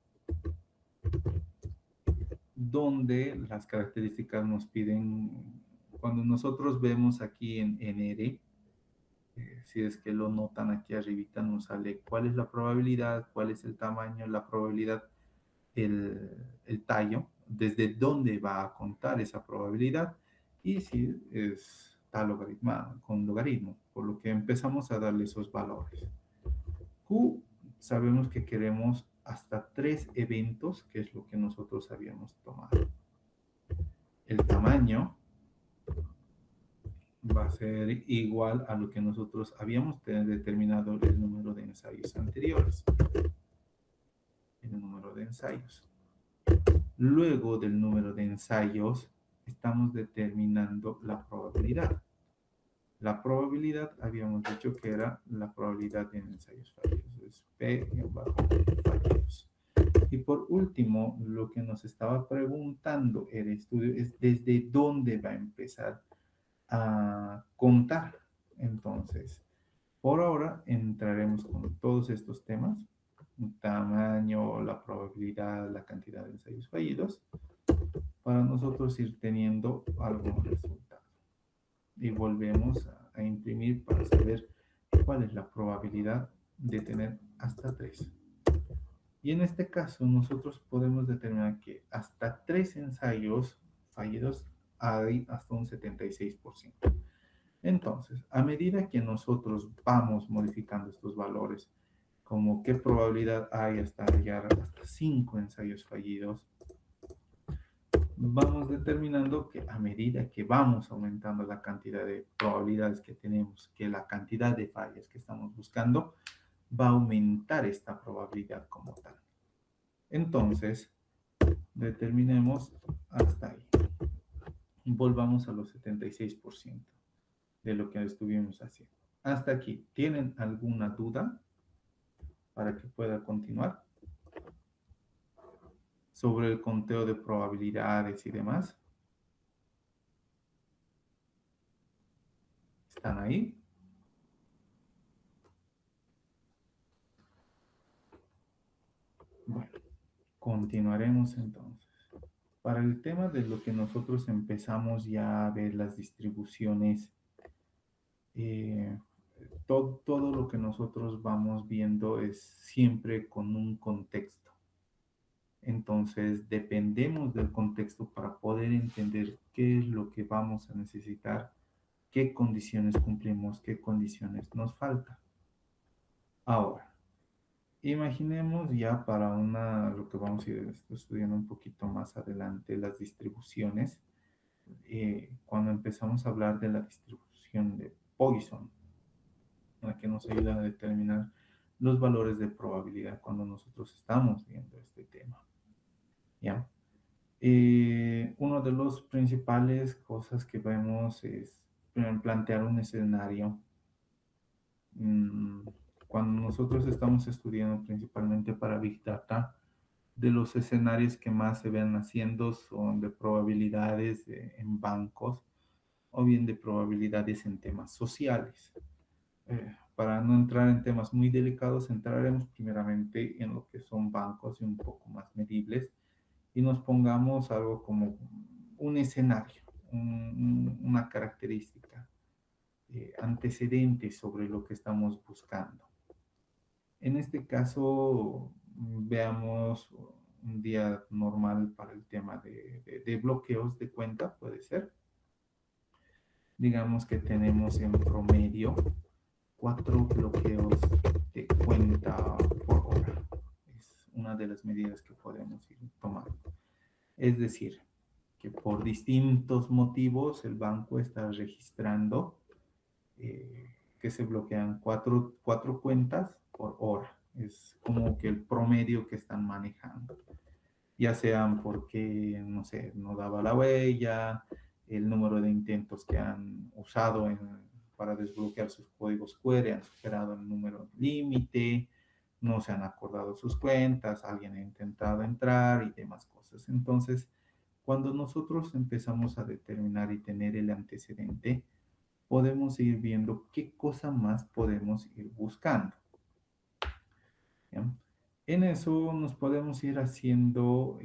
donde las características nos piden, cuando nosotros vemos aquí en R, si es que lo notan aquí arribita, nos sale cuál es la probabilidad, cuál es el tamaño, la probabilidad, el tallo, desde dónde va a contar esa probabilidad, y si está logaritmada, con logaritmo, por lo que empezamos a darle esos valores. Q, sabemos que queremos hasta 3 eventos, que es lo que nosotros habíamos tomado. El tamaño va a ser igual a lo que nosotros habíamos determinado el número de ensayos anteriores. El número de ensayos. Luego del número de ensayos, estamos determinando la probabilidad. La probabilidad habíamos dicho que era la probabilidad de ensayos fallidos. Es P/fallidos. Y por último, lo que nos estaba preguntando el estudio es desde dónde va a empezar a contar. Entonces, por ahora entraremos con todos estos temas: tamaño, la probabilidad, la cantidad de ensayos fallidos, para nosotros ir teniendo algún resultado. Y volvemos a imprimir para saber cuál es la probabilidad de tener hasta 3. Y en este caso nosotros podemos determinar que hasta 3 ensayos fallidos hay hasta un 76%. Entonces, a medida que nosotros vamos modificando estos valores, como qué probabilidad hay hasta llegar hasta 5 ensayos fallidos, vamos determinando que a medida que vamos aumentando la cantidad de probabilidades que tenemos, que la cantidad de fallas que estamos buscando, va a aumentar esta probabilidad como tal. Entonces, determinemos hasta ahí. Volvamos a los 76% de lo que estuvimos haciendo. Hasta aquí, ¿tienen alguna duda para que pueda continuar sobre el conteo de probabilidades y demás? ¿Están ahí? Bueno, continuaremos entonces. Para el tema de lo que nosotros empezamos ya a ver las distribuciones, todo lo que nosotros vamos viendo es siempre con un contexto. Entonces, dependemos del contexto para poder entender qué es lo que vamos a necesitar, qué condiciones cumplimos, qué condiciones nos faltan. Ahora, imaginemos ya para lo que vamos a ir estudiando un poquito más adelante, las distribuciones. Cuando empezamos a hablar de la distribución de Poisson, la que nos ayuda a determinar los valores de probabilidad cuando nosotros estamos viendo este tema. ¿Ya? Uno de los principales cosas que vemos es plantear un escenario. Cuando nosotros estamos estudiando principalmente para Big Data, de los escenarios que más se ven haciendo son de probabilidades en bancos o bien de probabilidades en temas sociales. Para no entrar en temas muy delicados, entraremos primeramente en lo que son bancos y un poco más medibles y nos pongamos algo como un escenario, una característica, antecedentes sobre lo que estamos buscando. En este caso, veamos un día normal para el tema de bloqueos de cuenta, puede ser. Digamos que tenemos en promedio 4 bloqueos de cuenta por hora. Es una de las medidas que podemos ir tomando. Es decir, que por distintos motivos el banco está registrando que se bloquean 4 cuentas por hora. Es como que el promedio que están manejando. Ya sean porque, no sé, no daba la huella, el número de intentos que han usado para desbloquear sus códigos QR han superado el número límite, no se han acordado sus cuentas, alguien ha intentado entrar y demás cosas. Entonces, cuando nosotros empezamos a determinar y tener el antecedente, podemos ir viendo qué cosa más podemos ir buscando. ¿Ya? En eso nos podemos ir haciendo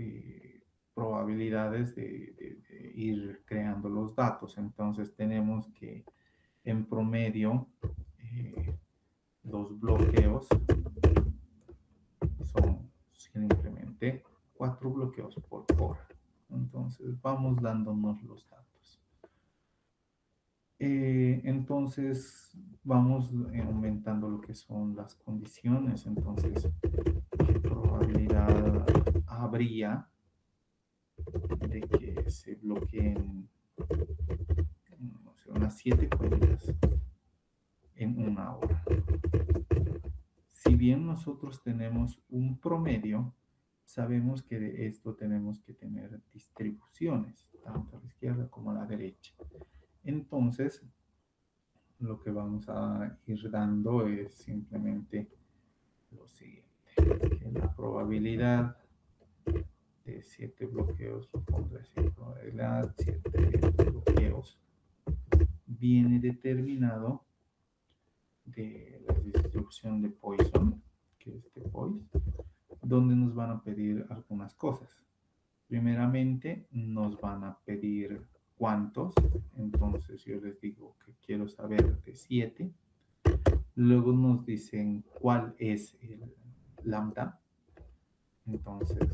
probabilidades de ir creando los datos. Entonces tenemos que en promedio los bloqueos son simplemente 4 bloqueos por hora. Entonces vamos dándonos los datos. Entonces vamos aumentando lo que son las condiciones. Entonces, ¿qué probabilidad habría de que se bloqueen, no sé, unas 7 cuentas en una hora? Si bien nosotros tenemos un promedio, sabemos que de esto tenemos que tener distribuciones, tanto a la izquierda como a la derecha. Entonces, lo que vamos a ir dando es simplemente lo siguiente, que la probabilidad de 7 bloqueos, probabilidad 7 bloqueos, viene determinado de la distribución de Poisson, que es de Poisson, donde nos van a pedir algunas cosas. Primeramente, nos van a pedir cuántos, entonces yo les digo que quiero saber de 7. Luego nos dicen cuál es el lambda, Entonces,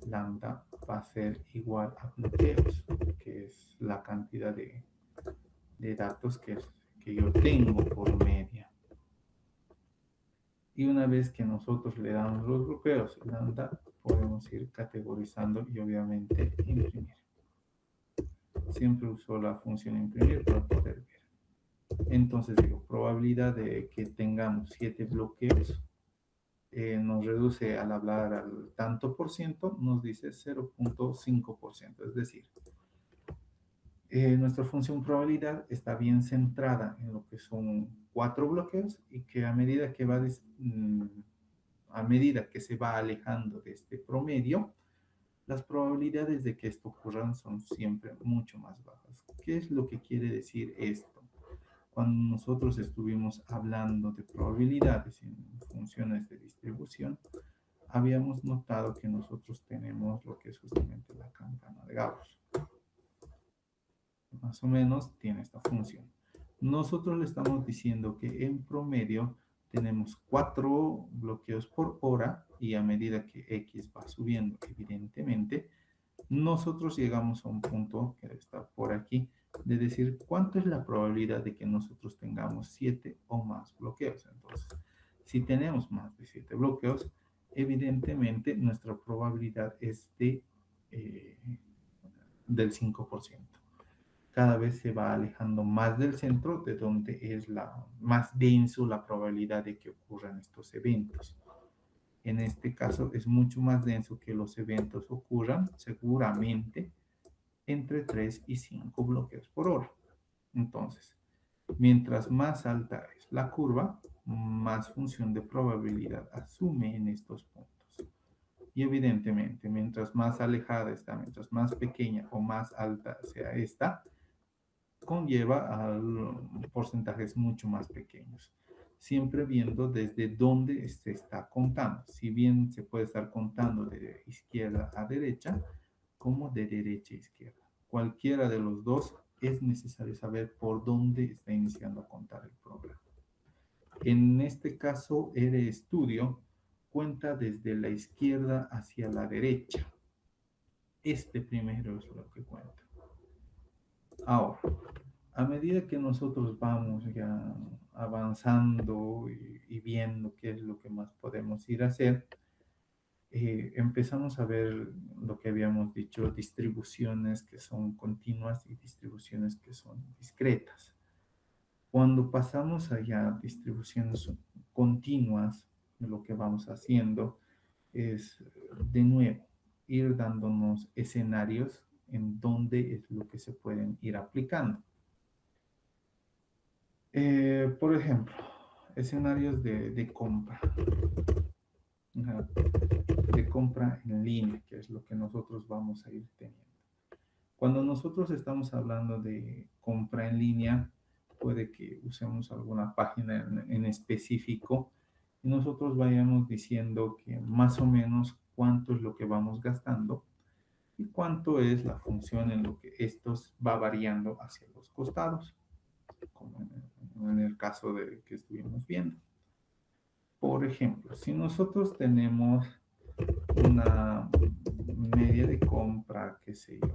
lambda va a ser igual a bloqueos, que es la cantidad de datos que yo tengo por media. Y una vez que nosotros le damos los bloqueos lambda, podemos ir categorizando y obviamente imprimir. Siempre uso la función imprimir para poder ver. Entonces digo, probabilidad de que tengamos 7 bloqueos nos reduce al hablar al tanto por ciento, nos dice 0.5%. Es decir, nuestra función probabilidad está bien centrada en lo que son 4 bloqueos y que a medida que se va alejando de este promedio, las probabilidades de que esto ocurra son siempre mucho más bajas. ¿Qué es lo que quiere decir esto? Cuando nosotros estuvimos hablando de probabilidades en funciones de distribución, habíamos notado que nosotros tenemos lo que es justamente la campana de Gauss. Más o menos tiene esta función. Nosotros le estamos diciendo que en promedio tenemos 4 bloqueos por hora y a medida que X va subiendo, evidentemente, nosotros llegamos a un punto que está por aquí, de decir cuánto es la probabilidad de que nosotros tengamos 7 o más bloqueos. Entonces, si tenemos más de 7 bloqueos, evidentemente nuestra probabilidad es del 5%. Cada vez se va alejando más del centro, de donde es más denso la probabilidad de que ocurran estos eventos. En este caso es mucho más denso que los eventos ocurran seguramente entre 3 y 5 bloqueos por hora. Entonces, mientras más alta es la curva, más función de probabilidad asume en estos puntos. Y evidentemente, mientras más alejada está, mientras más pequeña o más alta sea esta, conlleva a porcentajes mucho más pequeños. Siempre viendo desde dónde se está contando. Si bien se puede estar contando de izquierda a derecha, como de derecha a izquierda. Cualquiera de los dos es necesario saber por dónde está iniciando a contar el programa. En este caso, RStudio cuenta desde la izquierda hacia la derecha. Este primero es lo que cuenta. Ahora, a medida que nosotros vamos ya avanzando y viendo qué es lo que más podemos ir a hacer, empezamos a ver lo que habíamos dicho, distribuciones que son continuas y distribuciones que son discretas. Cuando pasamos allá a distribuciones continuas, lo que vamos haciendo es, de nuevo, ir dándonos escenarios en donde es lo que se pueden ir aplicando. Por ejemplo, escenarios de compra. De compra en línea, que es lo que nosotros vamos a ir teniendo. Cuando nosotros estamos hablando de compra en línea, puede que usemos alguna página en específico y nosotros vayamos diciendo que más o menos cuánto es lo que vamos gastando y cuánto es la función en lo que estos va variando hacia los costados, como en el caso de que estuvimos viendo. Por ejemplo, si nosotros tenemos una media de compra, qué sé yo,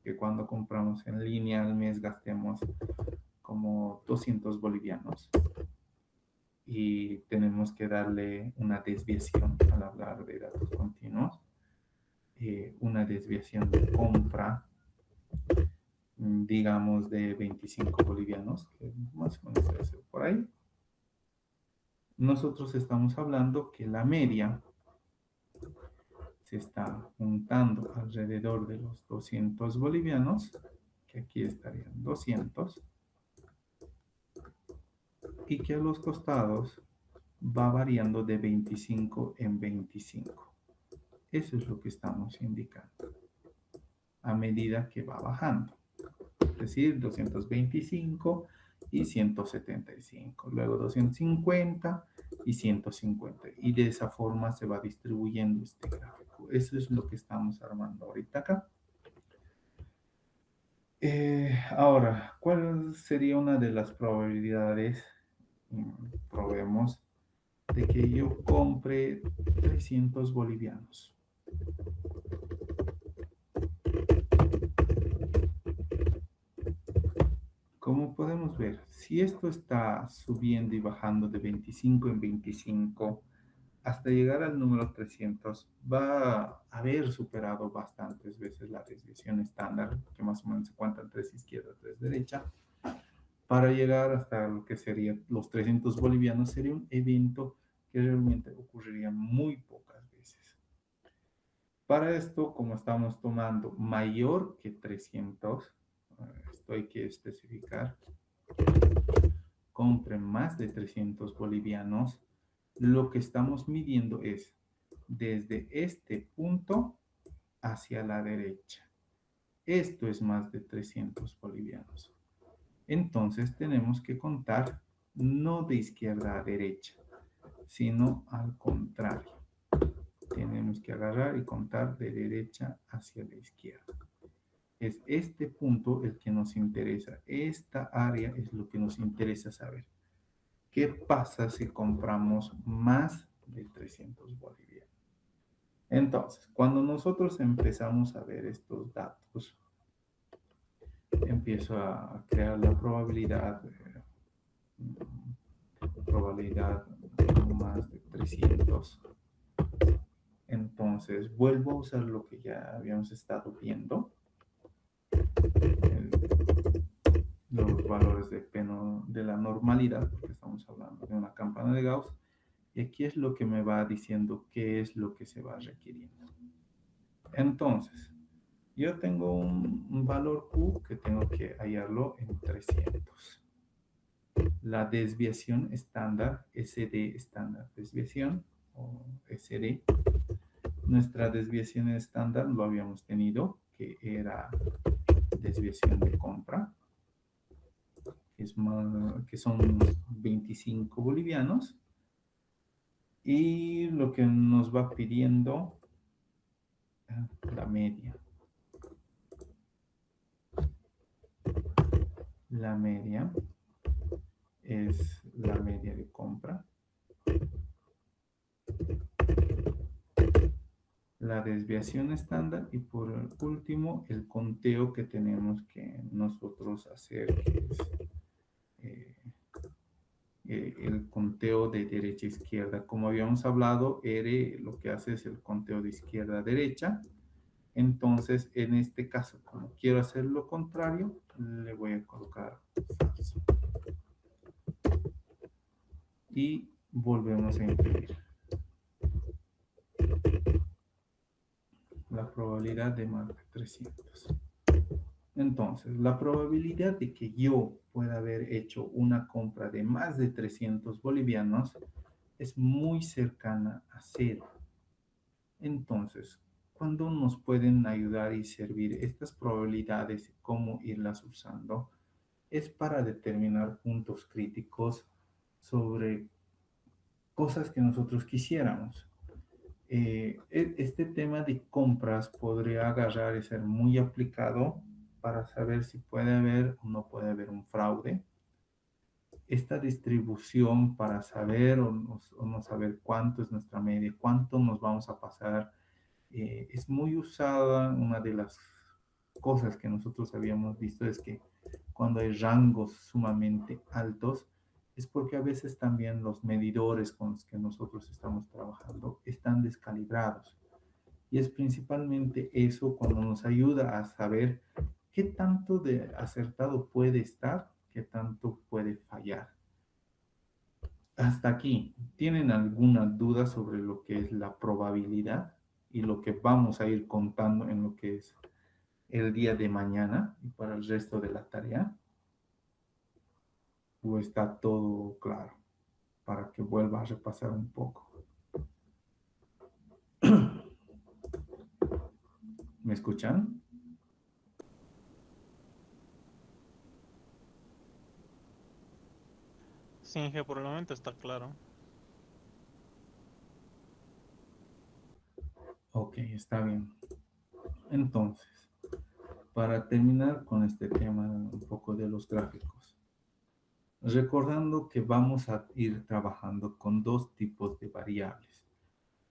que cuando compramos en línea al mes gastemos como 200 bolivianos y tenemos que darle una desviación al hablar de datos continuos, una desviación de compra, digamos de 25 bolivianos, que más o menos debe ser por ahí. Nosotros estamos hablando que la media se está juntando alrededor de los 200 bolivianos, que aquí estarían 200, y que a los costados va variando de 25 en 25. Eso es lo que estamos indicando a medida que va bajando. Es decir, 225 y 175, luego 250 y 150. Y de esa forma se va distribuyendo este gráfico. Eso es lo que estamos armando ahorita acá. Ahora, ¿cuál sería una de las probabilidades? Probemos de que yo compre 300 bolivianos. Como podemos ver, si esto está subiendo y bajando de 25 en 25 hasta llegar al número 300, va a haber superado bastantes veces la desviación estándar, que más o menos se cuentan 3 izquierda, 3 derecha, para llegar hasta lo que serían los 300 bolivianos. Sería un evento que realmente ocurriría muy pocas veces. Para esto, como estamos tomando mayor que 300, esto hay que especificar, compre más de 300 bolivianos, lo que estamos midiendo es desde este punto hacia la derecha. Esto es más de 300 bolivianos. Entonces tenemos que contar no de izquierda a derecha, sino al contrario. Tenemos que agarrar y contar de derecha hacia la izquierda. Es este punto el que nos interesa. Esta área es lo que nos interesa saber. ¿Qué pasa si compramos más de 300 bolivianos? Entonces, cuando nosotros empezamos a ver estos datos, empiezo a crear la probabilidad más de 300. Entonces, vuelvo a usar lo que ya habíamos estado viendo. Los valores de la normalidad, porque estamos hablando de una campana de Gauss. Y aquí es lo que me va diciendo qué es lo que se va requiriendo. Entonces, yo tengo un valor Q que tengo que hallarlo en 300. La desviación estándar, SD estándar desviación, o SD. Nuestra desviación estándar lo habíamos tenido, que era desviación de compra, que son 25 bolivianos. Y lo que nos va pidiendo la media. La media es la media de compra. La desviación estándar y por último el conteo que tenemos que nosotros hacer, que es el conteo de derecha a izquierda. Como habíamos hablado, R lo que hace es el conteo de izquierda a derecha. Entonces, en este caso, como quiero hacer lo contrario, le voy a colocar falso. Y volvemos a imprimir. La probabilidad de más de 300. Entonces, la probabilidad de que yo pueda haber hecho una compra de más de 300 bolivianos es muy cercana a 0. Entonces, ¿cuándo nos pueden ayudar y servir estas probabilidades y cómo irlas usando? Es para determinar puntos críticos sobre cosas que nosotros quisiéramos. Este tema de compras podría agarrar y ser muy aplicado para saber si puede haber o no puede haber un fraude. Esta distribución para saber o no saber cuánto es nuestra media, cuánto nos vamos a pasar, es muy usada. Una de las cosas que nosotros habíamos visto es que cuando hay rangos sumamente altos, es porque a veces también los medidores con los que nosotros estamos trabajando están descalibrados. Y es principalmente eso cuando nos ayuda a saber qué tanto de acertado puede estar, qué tanto puede fallar. Hasta aquí, ¿tienen alguna duda sobre lo que es la probabilidad y lo que vamos a ir contando en lo que es el día de mañana y para el resto de la tarea? ¿O está todo claro? Para que vuelva a repasar un poco. ¿Me escuchan? Sí, Inge, por el momento está claro. Ok, está bien. Entonces, para terminar con este tema un poco de los gráficos. Recordando que vamos a ir trabajando con dos tipos de variables,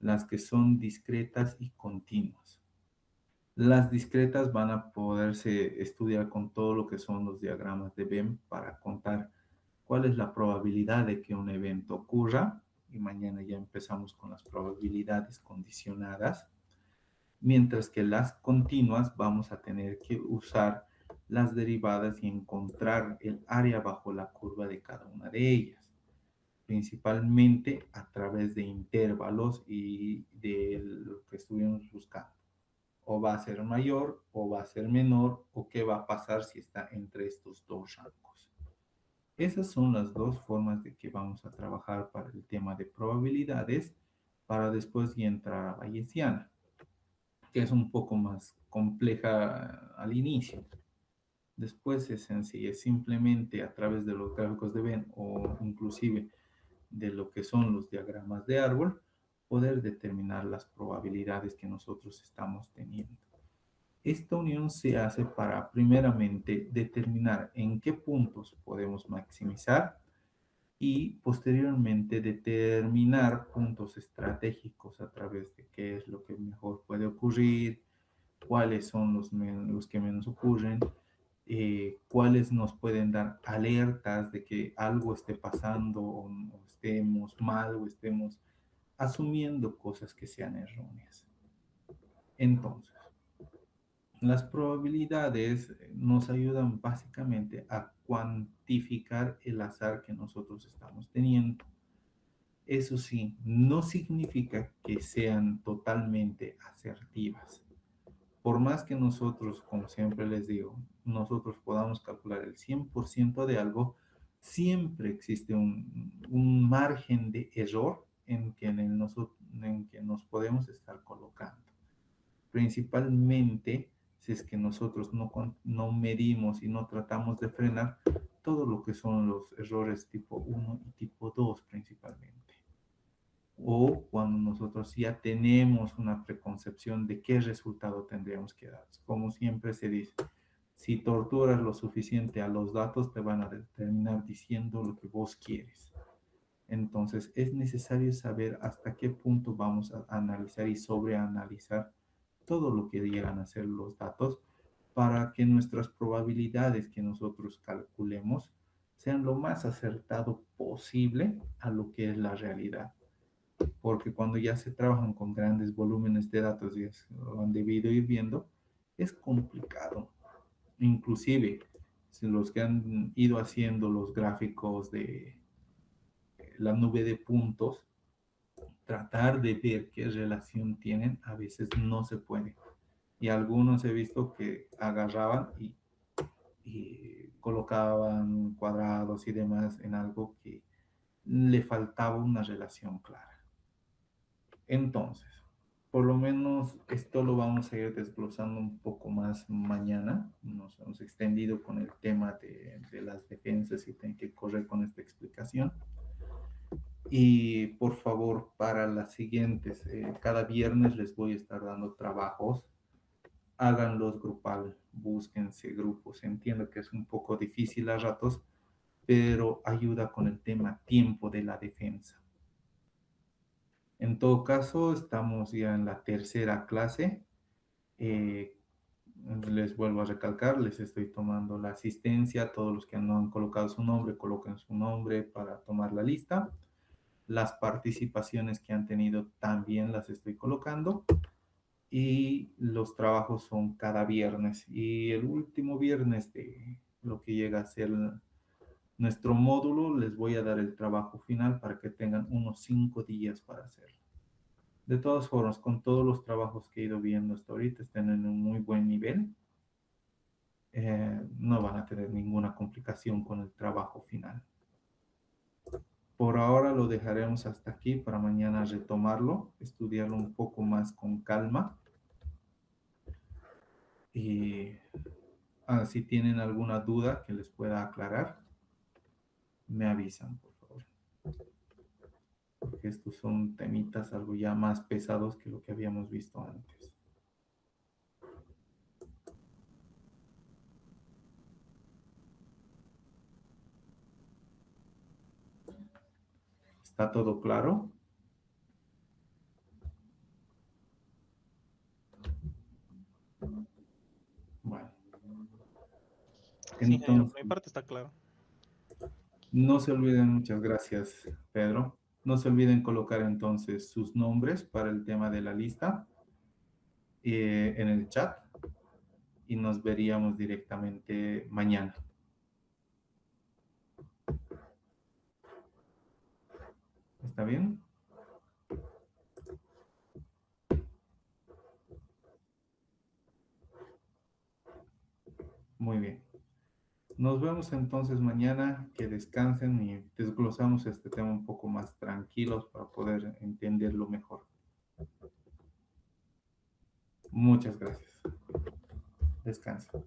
las que son discretas y continuas. Las discretas van a poderse estudiar con todo lo que son los diagramas de Venn para contar cuál es la probabilidad de que un evento ocurra, y mañana ya empezamos con las probabilidades condicionadas, mientras que las continuas vamos a tener que usar las derivadas y encontrar el área bajo la curva de cada una de ellas, principalmente a través de intervalos y de lo que estuvimos buscando. O va a ser mayor, o va a ser menor, o qué va a pasar si está entre estos dos rangos. Esas son las dos formas de que vamos a trabajar para el tema de probabilidades, para después ya entrar a bayesiana, que es un poco más compleja al inicio. Después es sencilla, simplemente a través de los gráficos de Venn o inclusive de lo que son los diagramas de árbol, poder determinar las probabilidades que nosotros estamos teniendo. Esta unión se hace para, primeramente, determinar en qué puntos podemos maximizar y, posteriormente, determinar puntos estratégicos a través de qué es lo que mejor puede ocurrir, cuáles son los que menos ocurren, cuáles nos pueden dar alertas de que algo esté pasando o estemos mal o estemos asumiendo cosas que sean erróneas. Entonces, las probabilidades nos ayudan básicamente a cuantificar el azar que nosotros estamos teniendo. Eso sí, no significa que sean totalmente asertivas. Por más que nosotros, como siempre les digo, nosotros podamos calcular el 100% de algo, siempre existe un margen de error en que nos podemos estar colocando. Principalmente si es que nosotros no medimos y no tratamos de frenar todo lo que son los errores tipo 1 y tipo 2 principalmente. O cuando nosotros ya tenemos una preconcepción de qué resultado tendríamos que dar. Como siempre se dice, si torturas lo suficiente a los datos, te van a terminar diciendo lo que vos quieres. Entonces, es necesario saber hasta qué punto vamos a analizar y sobreanalizar todo lo que llegan a ser los datos para que nuestras probabilidades que nosotros calculemos sean lo más acertado posible a lo que es la realidad. Porque cuando ya se trabajan con grandes volúmenes de datos y lo han debido ir viendo, es complicado. Inclusive, si los que han ido haciendo los gráficos de la nube de puntos, tratar de ver qué relación tienen, a veces no se puede. Y algunos he visto que agarraban y colocaban cuadrados y demás en algo que le faltaba una relación clara. Entonces, por lo menos esto lo vamos a ir desglosando un poco más mañana. Nos hemos extendido con el tema de las defensas y tengo que correr con esta explicación. Y por favor, para las siguientes, cada viernes les voy a estar dando trabajos. Háganlos grupal, búsquense grupos. Entiendo que es un poco difícil a ratos, pero ayuda con el tema tiempo de la defensa. En todo caso, estamos ya en la tercera clase. Les vuelvo a recalcar, les estoy tomando la asistencia. Todos los que no han colocado su nombre, coloquen su nombre para tomar la lista. Las participaciones que han tenido también las estoy colocando. Y los trabajos son cada viernes. Y el último viernes de lo que llega a ser nuestro módulo, les voy a dar el trabajo final para que tengan unos 5 días para hacerlo. De todas formas, con todos los trabajos que he ido viendo hasta ahorita, están en un muy buen nivel. No van a tener ninguna complicación con el trabajo final. Por ahora lo dejaremos hasta aquí para mañana retomarlo, estudiarlo un poco más con calma. Y si tienen alguna duda que les pueda aclarar, me avisan, por favor. Porque estos son temitas algo ya más pesados que lo que habíamos visto antes. ¿Está todo claro? Bueno. Sí, Entonces, mi parte está claro. no se olviden, muchas gracias, Pedro. No se olviden colocar entonces sus nombres para el tema de la lista en el chat y nos veríamos directamente mañana. ¿Está bien? Muy bien. Nos vemos entonces mañana, que descansen y desglosamos este tema un poco más tranquilos para poder entenderlo mejor. Muchas gracias. Descansen.